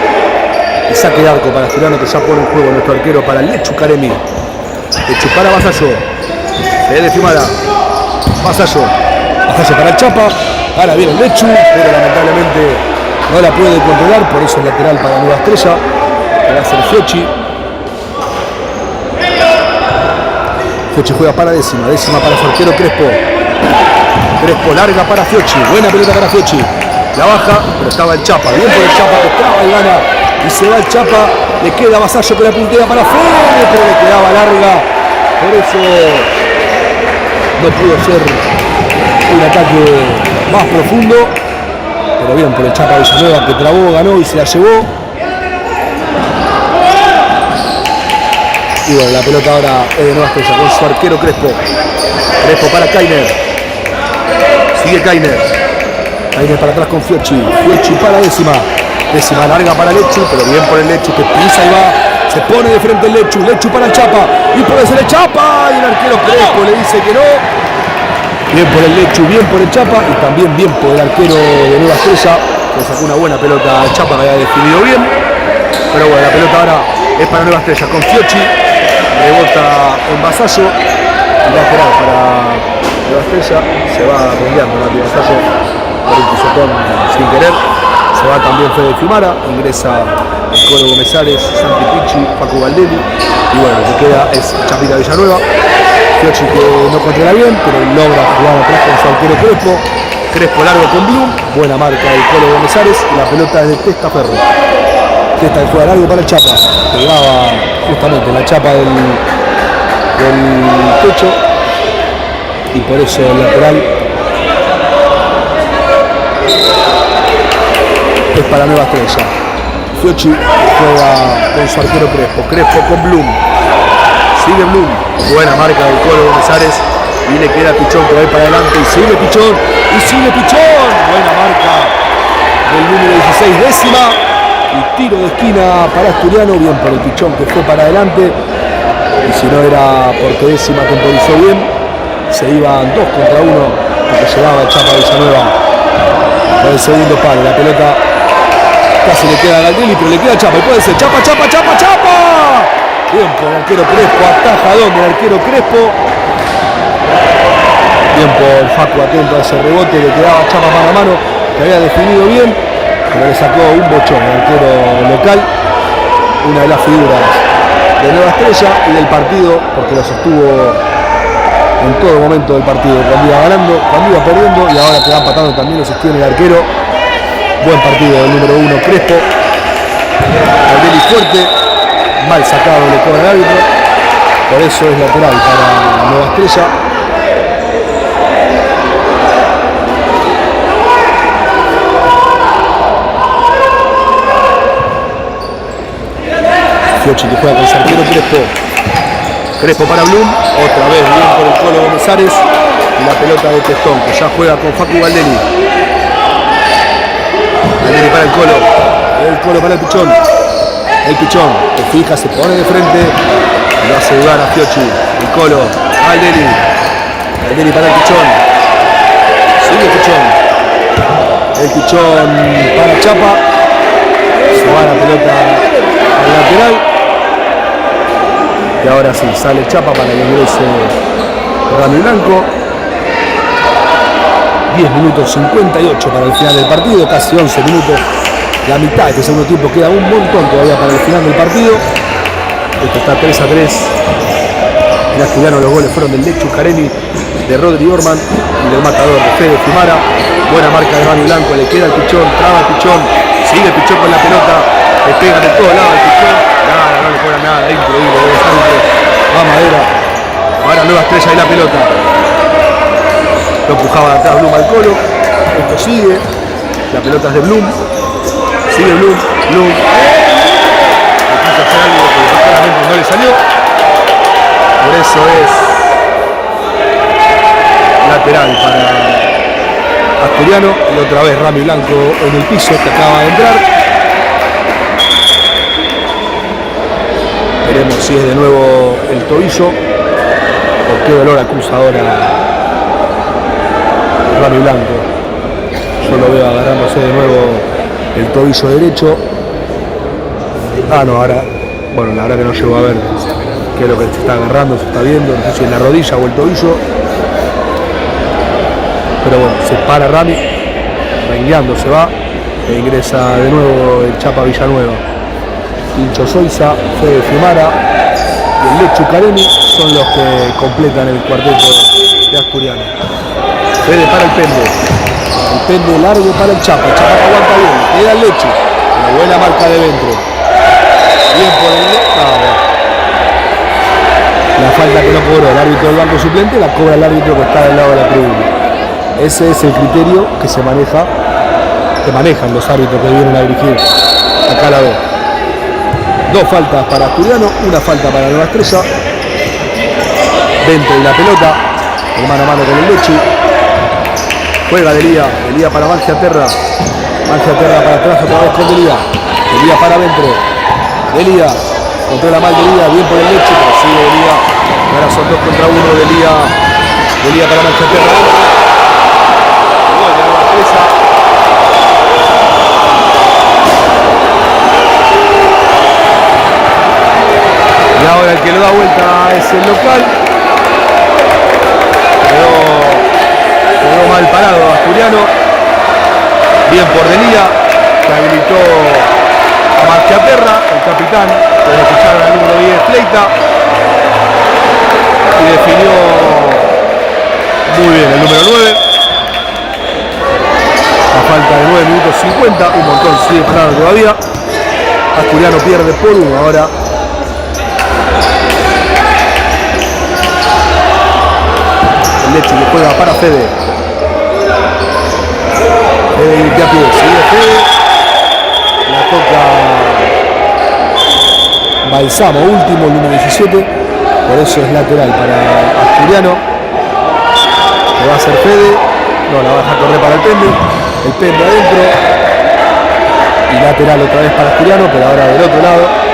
Y saque de arco para Asturiano, que ya pone en juego nuestro arquero para Lechu Karemi. Lechu para Vasallo. Fede Fiumara. Vasallo para el Chapa. Ahora viene el Lechu, pero lamentablemente no la puede controlar, por eso es lateral para Nueva Estrella. Que va a ser Fiocchi. Fiocchi juega para décima para su arquero Crespo. Crespo larga para Fiocchi. Buena pelota para Fiocchi. La baja, pero estaba el Chapa. Bien por el Chapa que estaba y gana. Y se va el Chapa. Le queda Vasallo con la puntera para Fede, pero le quedaba larga. Por eso no pudo ser un ataque más profundo. Pero bien por el Chapa Villanueva que trabó, ganó y se la llevó. Y bueno, la pelota ahora es de Nueva Estrella con su arquero Crespo. Crespo para Kainer. Sigue Kainer para atrás con Fiocchi. Fiocchi para décima. Décima larga para Lechu, pero bien por el Lechu que pisa y va. Se pone de frente el Lechu. Lechu para el Chapa. Y puede ser el Chapa. Y el arquero Crespo le dice que no. Bien por el Lechu, bien por el Chapa. Y también bien por el arquero de Nueva Estrella. Que sacó una buena pelota al Chapa que había definido bien. Pero bueno, la pelota ahora es para Nueva Estrella. Con Fiocchi. Rebota en Vasallo. Y lateral para Nueva Estrella. Se va rengueando Mati Vasallo por el pisotón sin querer. Se va también Fede Fimara, ingresa el Colo Gómez Ares, Santi Picci, Facu Valdelli. Y bueno, lo que queda es Chapita Villanueva. Fiocchi que no controla bien, pero logra jugar atrás con su arquero Crespo. Crespo largo con Blum, buena marca del Colo Gómez Ares. Y la pelota es de Testaferro. Testa juega largo para el Chapa. Pegaba justamente la chapa del techo. Y por eso el lateral es para Nueva Estrella. Fiocchi juega con su arquero Crespo. Crespo con Blum. Sigue Blum. Buena marca del Colo Gómez Ares. Y le queda Pichón que va para adelante. Y sigue Pichón. Y sigue Pichón. Buena marca del número 16, décima. Y tiro de esquina para Asturiano. Bien por el Pichón que fue para adelante. Y si no era porque décima temporizó bien, se iban 2 contra 1 porque llevaba el Chapa Villanueva por el segundo palo. La pelota casi le queda a Galdelli, pero le queda a Chapa. Y puede ser Chapa, Chapa, Chapa, Chapa. Bien por el arquero Crespo. Ataja donde el arquero Crespo. Bien por Facu atento a ese rebote. Le quedaba Chapa mano a mano, que había definido bien, pero le sacó un bochón al arquero local. Una de las figuras de Nueva Estrella y del partido, porque lo sostuvo en todo momento del partido, cuando iba ganando, cuando iba perdiendo y ahora que va empatando también lo sostiene el arquero. Buen partido del número 1 Crespo. Galdelli fuerte, mal sacado le cobra el árbitro, por eso es lateral para Nueva Estrella. Fiocchi que juega con su arquero Crespo. Crespo para Blum, otra vez bien por el Colo Gómez Ares. Y la pelota de Testón que ya juega con Facu Valdelli. Valdelli para el Colo para el Pichón. El Pichón que fija, se pone de frente. Lo hace dudar a Fiocchi. El Colo, Valdelli. Valdelli para el Pichón. Sigue Pichón. El Pichón para Chapa. Se va la pelota al lateral. Y ahora sí, sale Chapa para que ingrese Rami Blanco. 10 minutos 58 para el final del partido, casi 11 minutos. La mitad de este segundo tiempo, queda un montón todavía para el final del partido. Esto está 3-3. En Asturiano los goles fueron del Lechu Careni, de Rodri Orman y del matador de Fede Fimara. Buena marca de Rami Blanco, le queda el Pichón, traba el Pichón, sigue el Pichón con la pelota, le pega de todos lados el Pichón. Nada, no le cobra nada, increíble, va Madera. Ahora Nueva Estrella y la pelota. Lo empujaba de atrás Blum al Colo. Esto sigue. La pelota es de Blum. Sigue Blum. Blum. Le quiso hacer algo que claramente no le salió. Por eso es lateral para Asturiano. Y otra vez Rami Blanco en el piso que acaba de entrar. Veremos si es de nuevo el tobillo o qué dolor acusa ahora Rami Blanco. Yo lo veo agarrándose de nuevo el tobillo derecho. Ah, no, ahora, bueno, la verdad que no llego a ver qué es lo que se está agarrando, se está viendo, no sé si en la rodilla o el tobillo. Pero bueno, se para Rami, rengueando se va, e ingresa de nuevo el Chapa Villanueva. Pincho Soiza, Fede Fimara y el Lechu Careni son los que completan el cuarteto de Asturiano. Fede para el Pende largo para el Chapa, Chapa que aguanta bien, queda el Lechu, una buena marca de dentro. Bien por el la falta que no cobró el árbitro del banco suplente, la cobra el árbitro que está del lado de la tribuna. Ese es el criterio que se maneja, que manejan los árbitros que vienen a dirigir acá la B. 2 faltas para Asturiano, una falta para Nueva Estrella. Dentro de la pelota, el mano a mano con el Lechu. Juega Delía para Bangia Terra. Mangiaterra para atrás otra vez con Delía. Delía para adentro. Delía. Controla mal Delía. Bien por el leche. Pero sigue Delía. Ahora son 2 contra 1. Delía. Delía para Mangiaterra. Gol de Nueva Estrella. Y ahora el que lo da vuelta es el local. Quedó mal parado Asturiano. Bien por Delía, que habilitó a Mangiaterra, el capitán, que escucharon al número 10 Fleita. Y definió muy bien el número 9. A falta de 9 minutos 50, un montón sigue parado todavía. Asturiano pierde por 1 ahora. Leche que juega para Fede. Fede de a pie, sigue Fede. La toca Balsamo, último, el número 17. Por eso es lateral para Asturiano. Lo va a hacer Fede. No, la va a dejar correr para el Pende. El Pende adentro. Y lateral otra vez para Asturiano, pero ahora del otro lado.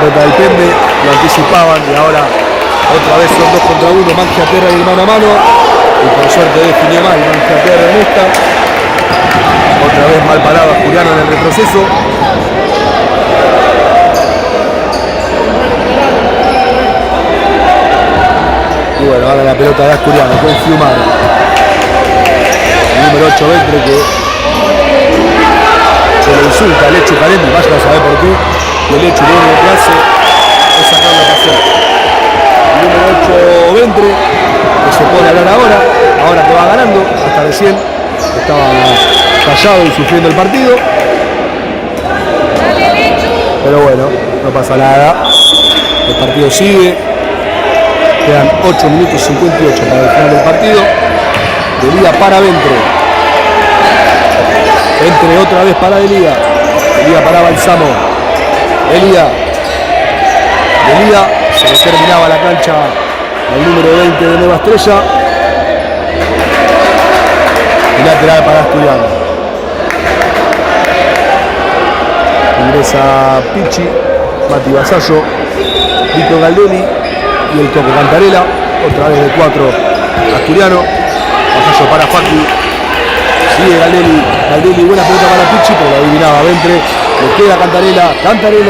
Del Pende, lo anticipaban y ahora otra vez son 2 contra 1, Mangiaterra y el mano a mano, y por suerte definió mal Mangiaterra en esta. Otra vez mal parado Asturiano en el retroceso. Y bueno, ahora la pelota de Asturiano con Fiumara. El número 8 Ventre que se le insulta a Leche Calenti, vayan a saber por qué. Y el Leche lo único que hace es sacar la pasión. El número 8 Ventre, que se pone a hablar ahora que va ganando, hasta recién estaba callado y sufriendo el partido. Pero bueno, no pasa nada. El partido sigue. Quedan 8 minutos 58 para el final del partido. Delía para Ventre. Ventre otra vez para Delía. Delía para Balsamo. Delía, se le terminaba la cancha al número 20 de Nueva Estrella. Y lateral para Asturiano. Ingresa Pichi, Mati Vasallo, Vito Galdelli y el Coco Cantarela. Otra vez de 4 Asturiano. Vasallo para Faki. Sigue Galdelli, buena pelota para Pichi, pero la adivinaba Ventre. Le queda Cantarela. Otra vez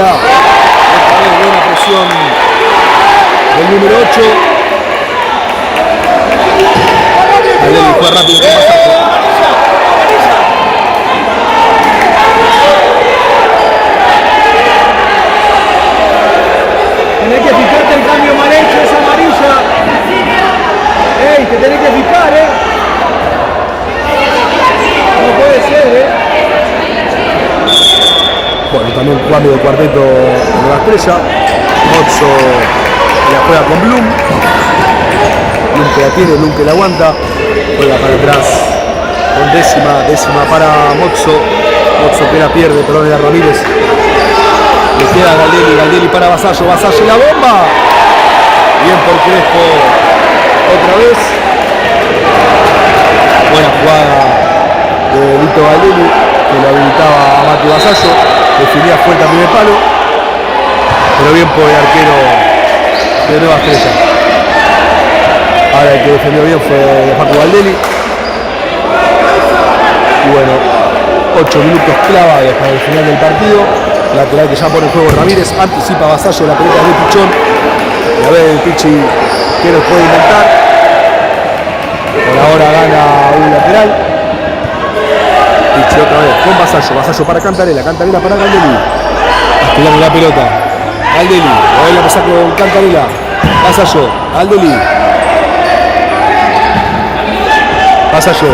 buena presión del número 8. Galdelli fue rápido con Vasallo. Tenés que fijarte el cambio mal hecho, esa amarilla. Ey, te tenés que fijar, No puede ser, Bueno, también cambio de cuarteto de Nueva Estrella. Mozzo la juega con Blum. Blum que la tiene, Blum que la aguanta. Juega para atrás con décima para Mozzo. Mozzo que la pierde, perdón, era Ramírez. Le queda Galdelli para Vasallo la bomba. Bien por Crespo otra vez. Buena jugada de Vito Galdelli, que lo habilitaba a Mati Vasallo. Definía fuerte a primer palo. Pero bien por el arquero de Nueva Estrella. Ahora el que defendió bien fue Facu Galdelli. Y bueno, 8 minutos clavados para el final del partido. Lateral que ya pone en juego Ramírez, anticipa Vasallo, la pelota de Pichón. Y a ver el Pichi que nos puede inventar. Por ahora gana un lateral. Pichi otra vez con Vasallo para Cantarela para Galdelli. Asturiano la pelota. Galdelli, a ver la pasa con Cantarela. Vasallo, Galdelli. Vasallo,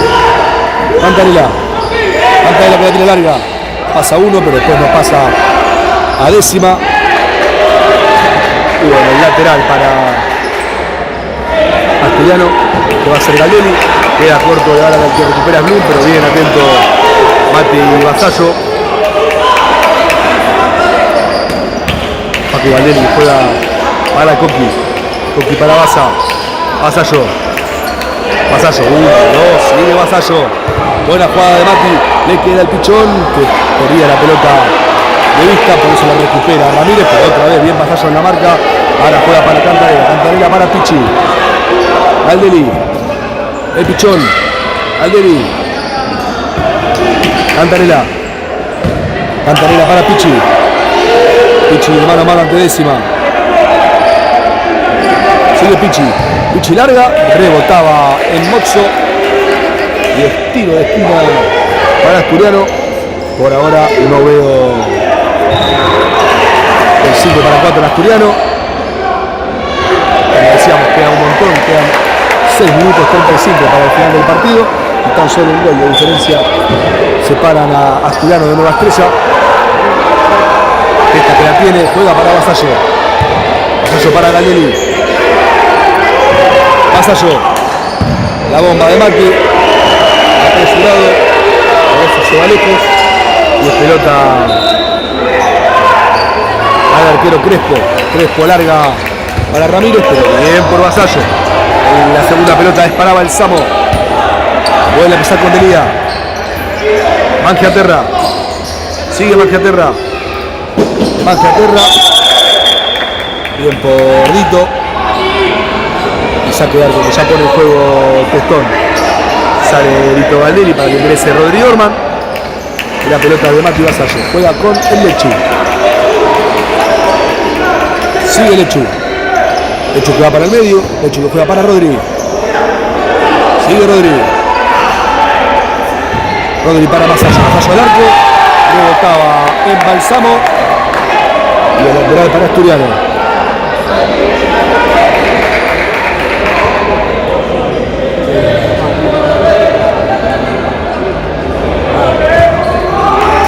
Cantarela que la tiene larga. Pasa uno, pero después no pasa a décima. Y bueno, el lateral para Asturiano, que va a ser Galdelli. Queda corto de ahora que recupera Blum, pero bien atento Mati y Vasallo. Paco Valdelli juega para Coqui. Coqui para Baza. Vasallo. Vasallo. 1, 2. Sigue Vasallo. Buena jugada de Mati. Le queda el pichón que corría la pelota de vista. Por eso la recupera Ramírez. Pero otra vez bien Vasallo en la marca. Ahora juega para Cantarela. Cantarela para Pichi. Valdelli. El pichón. Valdelli. Cantarela. Cantarela para Pichi. Pichi de mano a mano ante Décima. Sigue Pichi. Pichi larga. Rebotaba en Moxo. Y es tiro de esquina para Asturiano. Por ahora no veo el 5 para 4 en Asturiano. Como decíamos, queda un montón. Quedan 6 minutos 35 para el final del partido. Y tan solo un gol de diferencia separan a Asturiano de Nueva Estrella. Esta que la tiene, juega para Vasallo. Vasallo para Valdelli. Vasallo. La bomba de Mati. Apresurado. A veces se va lejos. Y es pelota al arquero Crespo. Crespo larga para Ramírez, pero bien por Vasallo. En la segunda pelota disparaba el Samo. Vuelve a empezar con Delía. Mangiaterra. Sigue Mangiaterra. Mangiaterra. Bien por Dito. Y saque de arco que ya pone en juego Testón. Sale Dito Valdelli para que ingrese Rodrigo Orman. Y la pelota de Mati Vasallo. Juega con el Lechu. Sigue Lechu. Lechu que va para el medio. Lechu que juega para Rodri. Sigue Rodri. Rodri para Vasallo. Vasallo al arco. Rebotaba en Balsamo. Y el lateral para Asturiano.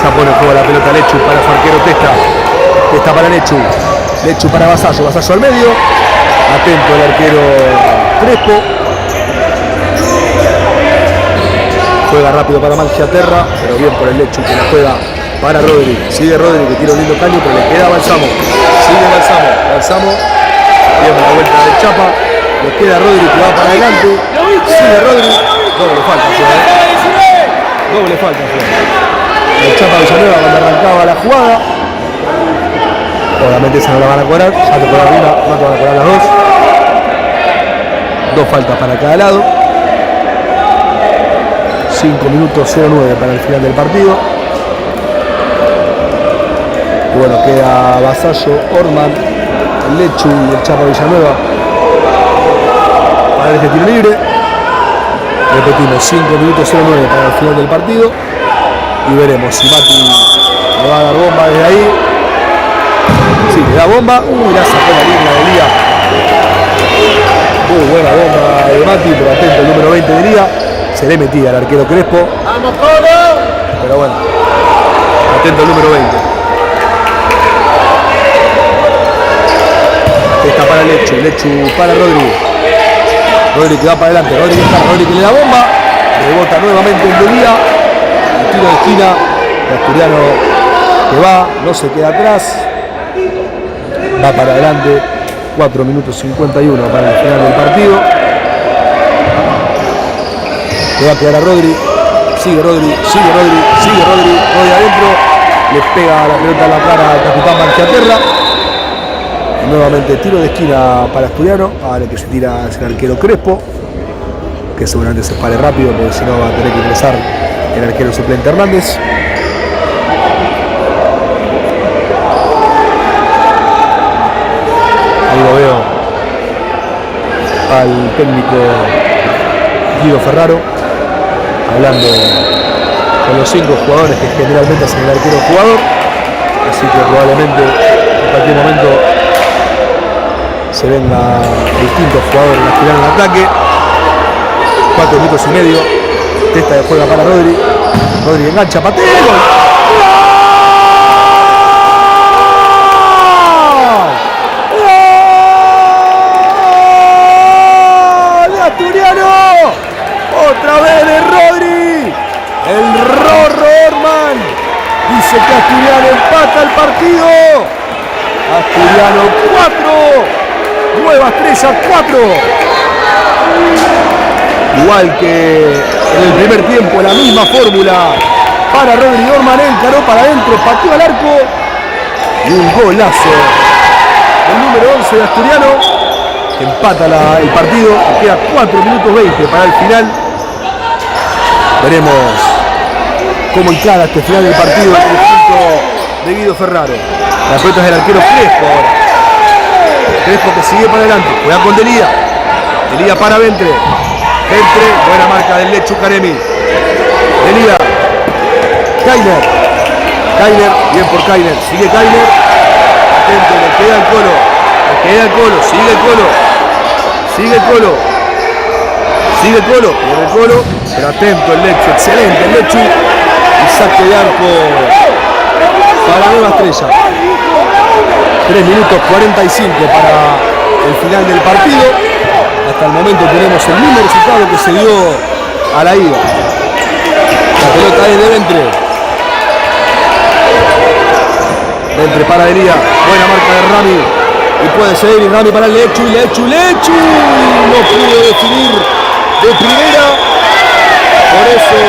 Ya pone en juego la pelota Lechu para su arquero Testa. Testa para Lechu. Lechu para Vasallo. Vasallo al medio. Atento el arquero Crespo. Juega rápido para Mangiaterra, pero bien por el Lechu que la juega para Rodri. Sigue Rodri que tira un lindo caño, pero le queda Balsamo. Sigue Balsamo. Balsamo. Bien la vuelta del Chapa. Le queda Rodri que va para adelante. Sigue Rodri. Doble falta. Doble falta. El Chapa Villanueva cuando arrancaba la jugada. Obviamente esa no la van a cobrar. Ya te cobran una, no te van a cobrar las dos. Dos faltas para cada lado. 5 minutos 09 para el final del partido. Y bueno, queda Vasallo, Orman, el Lechu y el Chapa Villanueva para este tiro libre. Repetimos, 5 minutos 09 para el final del partido. Y veremos si Mati le va a dar bomba desde ahí. Sí, le da bomba. La sacó la línea de Lía. Muy buena bomba de Mati, pero atento el número 20 de Lía. Se le metía al arquero Crespo. ¡Vamos, Colo! Pero bueno, atento el número 20. Esta para Lechu, Lechu para Rodri. Rodri que va para adelante, Rodri que está, Rodri que le da bomba. Rebota nuevamente en Delía. El tiro de esquina. El Asturiano que va, no se queda atrás. Va para adelante. 4 minutos 51 para el final del partido. Le va a quedar a Rodri. Sigue Rodri, sigue Rodri, sigue Rodri. Rodri adentro. Le pega la pelota en la cara al capitán Mangiaterra. Y nuevamente tiro de esquina para Asturiano. Ahora que se tira es el arquero Crespo, que seguramente se pare rápido porque si no va a tener que ingresar el arquero suplente Hernández. Ahí lo veo al técnico Guido Ferraro hablando con los 5 jugadores que generalmente hacen el arquero jugador, así que probablemente en cualquier momento se venga distintos jugadores en la final en ataque. 4 minutos y medio. Testa de juega para Rodri. Rodri engancha, patea, gol. ¡Gol! ¡Asturiano! Otra vez de Rodri. El Rorro parece que Asturiano empata el partido. Asturiano 4, Nueva Estrella 4. Igual que en el primer tiempo, la misma fórmula para Rodri Dorman, encaró para adentro, pateó al arco y un golazo del número 11 de Asturiano que empata el partido. Queda 4 minutos 20 para el final. Veremos cómo encara este final del partido el conjunto de Guido Ferraro. La pelota es del arquero Crespo ahora. Crespo que sigue para adelante, juega con Delía. Delía para Ventre. Ventre, buena marca del Lechu Karemi. Delía. Kainer. Kainer, bien por Kainer. Sigue Kainer. Atento, le queda el Colo. Le queda el Colo, sigue el Colo. Sigue el Colo. Sigue el Colo. Pierde el Colo. Pero atento el Lechu. Excelente el Lechu. Y saque de arco para Nueva Estrella. 3 minutos 45 para el final del partido. Hasta el momento tenemos el mismo resultado que se dio a la ida. La pelota es de Ventre. Ventre para Delía. Buena marca de Rami. Y puede seguir y Rami para el Lechu. Lechu. No pudo definir de primera. Por eso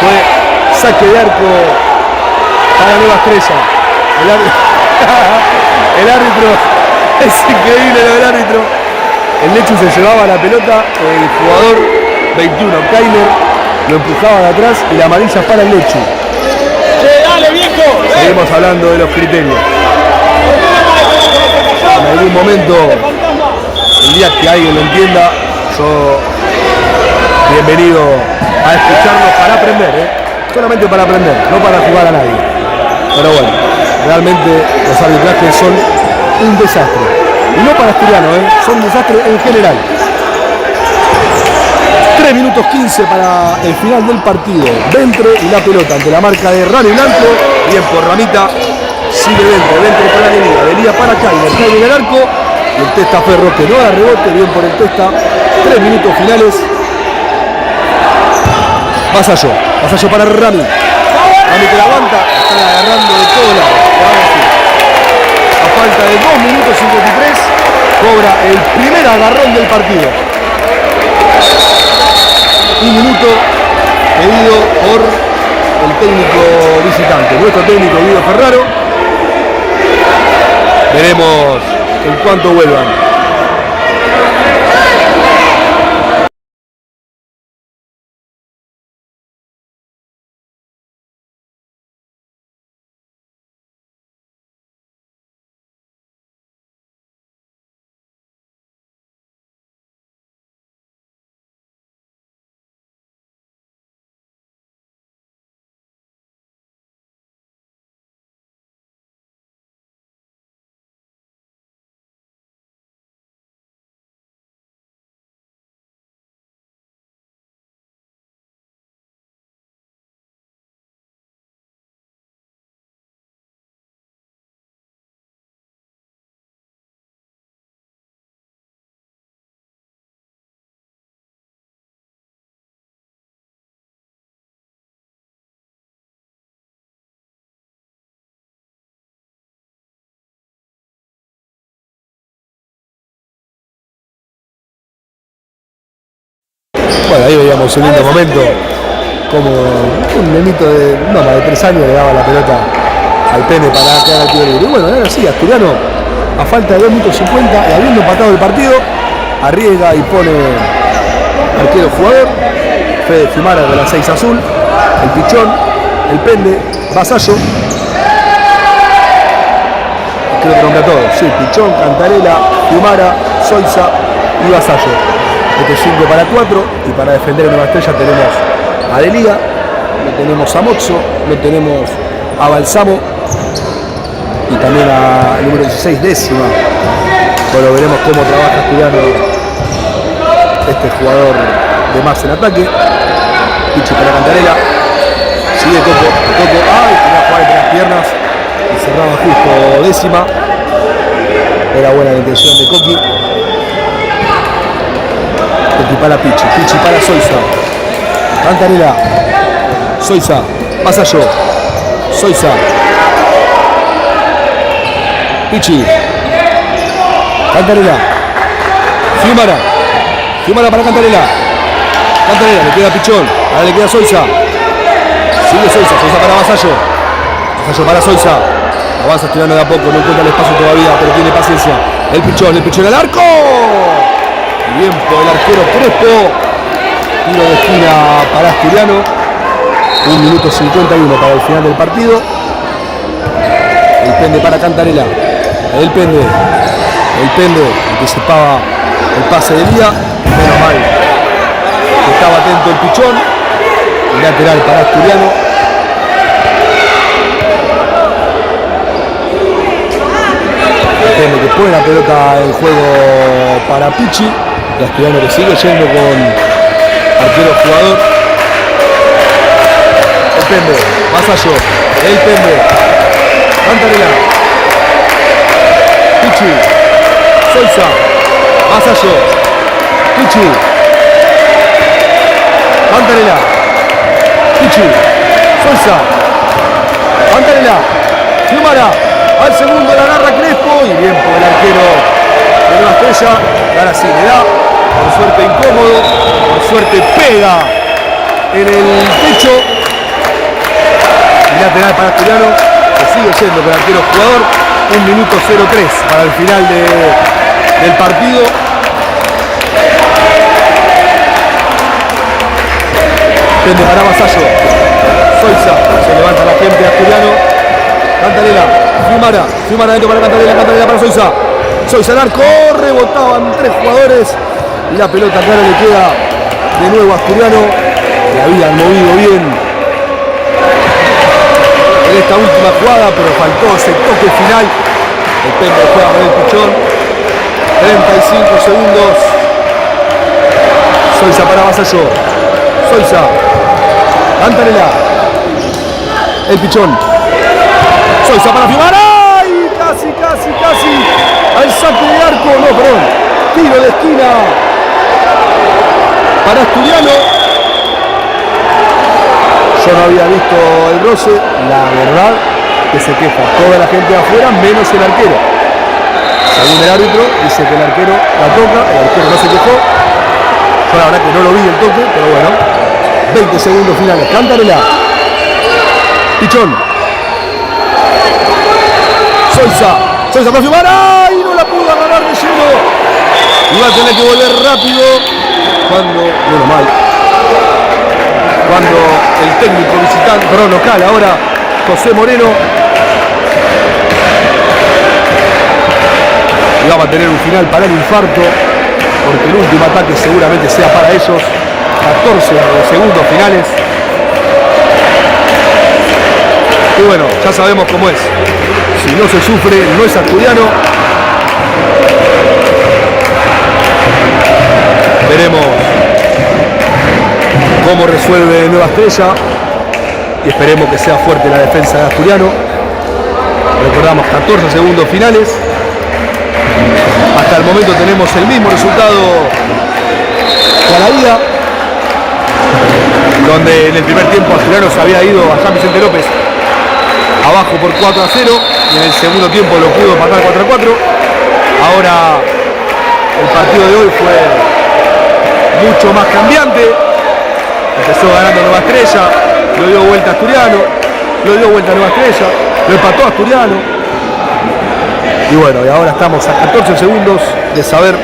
fue saque de arco para Nueva Estrella. El árbitro, es increíble lo del árbitro. El Lechu se llevaba la pelota, el jugador 21, Kainer, lo empujaba de atrás y la amarilla para el Lechu. Dale, viejo. Seguimos hablando de los criterios. En algún momento, el día que alguien lo entienda, yo bienvenido a escucharnos para aprender, solamente para aprender, no para jugar a nadie. Pero bueno, realmente los arbitrajes son un desastre. Y no para Asturiano, son un desastre en general. 3 minutos 15 para el final del partido. Ventre y la pelota ante la marca de Rani Blanco. Bien por Ramita. Sigue Ventre para Delía. Delía para Kainer. Kainer en el arco. Y el Testa Ferro que no da rebote. Bien por el Testa. 3 minutos finales. Vasallo para Rami. Rami que la aguanta. Están agarrando de todos lados. A falta de 2 minutos 53. Cobra el primer agarrón del partido. Un minuto pedido por el técnico visitante, nuestro técnico Guido Ferraro. Veremos en cuánto vuelvan. Bueno, ahí veíamos un lindo momento, como un nenito de 3 años le daba la pelota al pene para quedar al tiro libre. Y bueno, ahora sí, Asturiano, a falta de 2 minutos 50 y habiendo empatado el partido, arriesga y pone arquero jugador, Fede Fumara de la 6 azul, el Pichón, el Pende, Vasallo, creo que nombra a todos, sí, Pichón, Cantarela, Fumara, Soiza y Vasallo. Este 5 para 4 y para defender a Nueva Estrella tenemos a Delía, lo tenemos a Mozo, lo tenemos a Balsamo y también a número 16 décima. Bueno, veremos cómo trabaja Asturiano este jugador de más en ataque. Pichi para Cantarela, sigue Coco, ay, quería jugar entre las piernas y cerraba justo décima. Era buena la intención de Coqui. Coqui para Pichi para Soiza. Cantarela, Soiza, Vasallo, Soiza. Pichi. Cantarela. Fiumara. Fiumara para Cantarela. Cantarela, le queda Pichón. Ahora le queda Soiza. Sigue Soiza. Soiza para Vasallo. Vasallo para Soiza. Avanza Asturiano de a poco. No encuentra el espacio todavía, pero tiene paciencia. El Pichón al arco. Bien por el arquero Crespo. Tiro de esquina para Asturiano. 1 minuto 51 para el final del partido. El pende para Cantarela. El pende anticipaba el pase de Lía. Menos mal que estaba atento el Pichón. El lateral para Asturiano. El pende que pone la pelota en juego para Pichi. Y Asturiano que sigue yendo con arquero jugador. El pende, Vasallo, el pende, Cantarela, Pichi, Soiza, Vasallo, Pichi, Cantarela, Pichi, Soiza, Cantarela, Fiumara, al segundo la agarra Crespo y bien por el arquero de Nueva Estrella. Ahora sí le da, por suerte incómodo, por suerte pega en el techo. Lateral para Asturiano, que sigue siendo con el arquero jugador. 1 minuto 03 para el final del partido. Pende para Vasallo. Soiza, se levanta la gente de Asturiano. Cantarela, Fiumara dentro para Cantarela para Soiza. Soiza al arco, rebotaban 3 jugadores. Y la pelota clara le queda de nuevo a Asturiano. Le habían movido bien en esta última jugada, pero faltó ese toque final. El pende juega con el Pichón. 35 segundos. Soiza para Vasallo. Soiza. Cantarela. El Pichón. Soiza para Fiumara. ¡Ay! Casi. Al saque de arco. No, perdón. Tiro de esquina para Asturiano. Yo no había visto el roce, la verdad que se queja toda la gente de afuera, menos el arquero. Según el árbitro, dice que el arquero la toca, el arquero no se quejó. Yo la verdad que no lo vi el toque, pero bueno. 20 segundos finales. Cantarela. Pichón. Soiza para Fiumara. ¡Ay! No la pudo agarrar de lleno. Y va a tener que volver rápido. Menos mal. Cuando el técnico visitante, perdón, local ahora, José Moreno, y vamos a tener un final para el infarto, porque el último ataque seguramente sea para ellos. 14 segundos finales. Y bueno, ya sabemos cómo es. Si no se sufre, no es Asturiano. Veremos cómo resuelve Nueva Estrella y esperemos que sea fuerte la defensa de Asturiano. Recordamos 14 segundos finales. Hasta el momento tenemos el mismo resultado que a la ida, donde en el primer tiempo Asturiano se había ido a San Vicente López abajo por 4-0 y en el segundo tiempo lo pudo empatar 4-4. Ahora el partido de hoy fue mucho más cambiante. Empezó ganando Nueva Estrella, lo dio vuelta a Asturiano, lo dio vuelta a Nueva Estrella, lo empató a Asturiano. Y bueno, y ahora estamos a 14 segundos de saber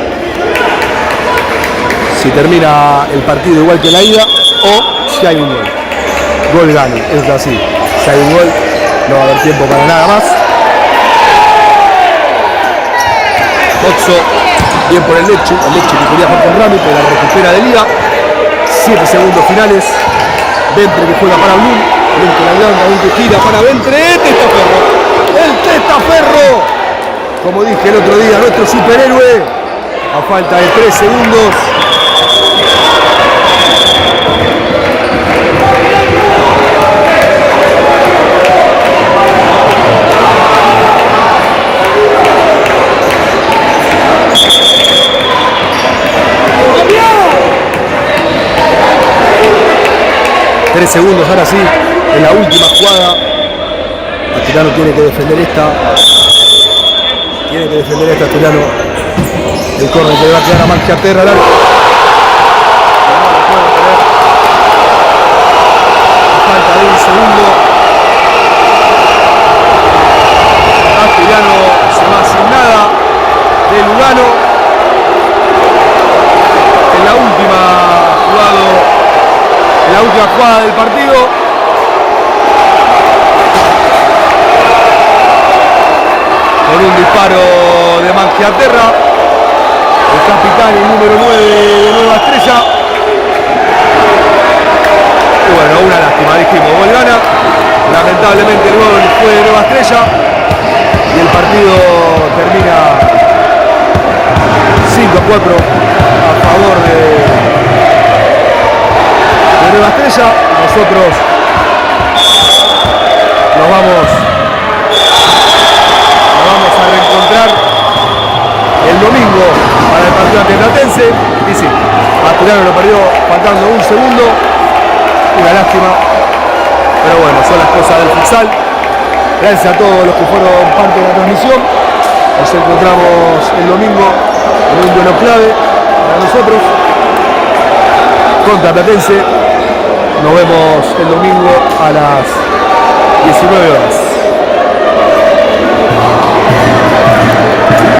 si termina el partido igual que la ida o si hay un gol. Gol gane, es así. Si hay un gol, no va a haber tiempo para nada más. Oxo, bien por el Leche que quería jugar con Rami, pero la recupera de Liga. 7 segundos finales. Ventre que juega para Blum. Blum que la blanda, Blum que gira para Ventre. Testaferro. El Testaferro. Como dije el otro día, nuestro superhéroe. A falta de 3 segundos. Tres segundos ahora sí, en la última jugada Asturiano tiene que defender esta. Tiene que defender esta Asturiano. El córner que le va a quedar a Mangiaterra al arco. Falta de un segundo. Asturiano se va sin nada de Lugano. En la última jugada del partido. Con un disparo de Mangiaterra, el capitán, el número 9 de Nueva Estrella. Y bueno, una lástima, dijimos, gol gana. Lamentablemente el gol fue de Nueva Estrella. Y el partido termina 5-4 a favor de Nueva Estrella. Nosotros nos vamos a reencontrar el domingo para el partido ante Platense. Y sí, Asturiano lo perdió faltando un segundo. Una lástima. Pero bueno, son las cosas del futsal. Gracias a todos los que fueron parte de la transmisión. Nos encontramos el domingo en un duelo clave para nosotros contra Platense. Nos vemos el domingo a las 19 horas.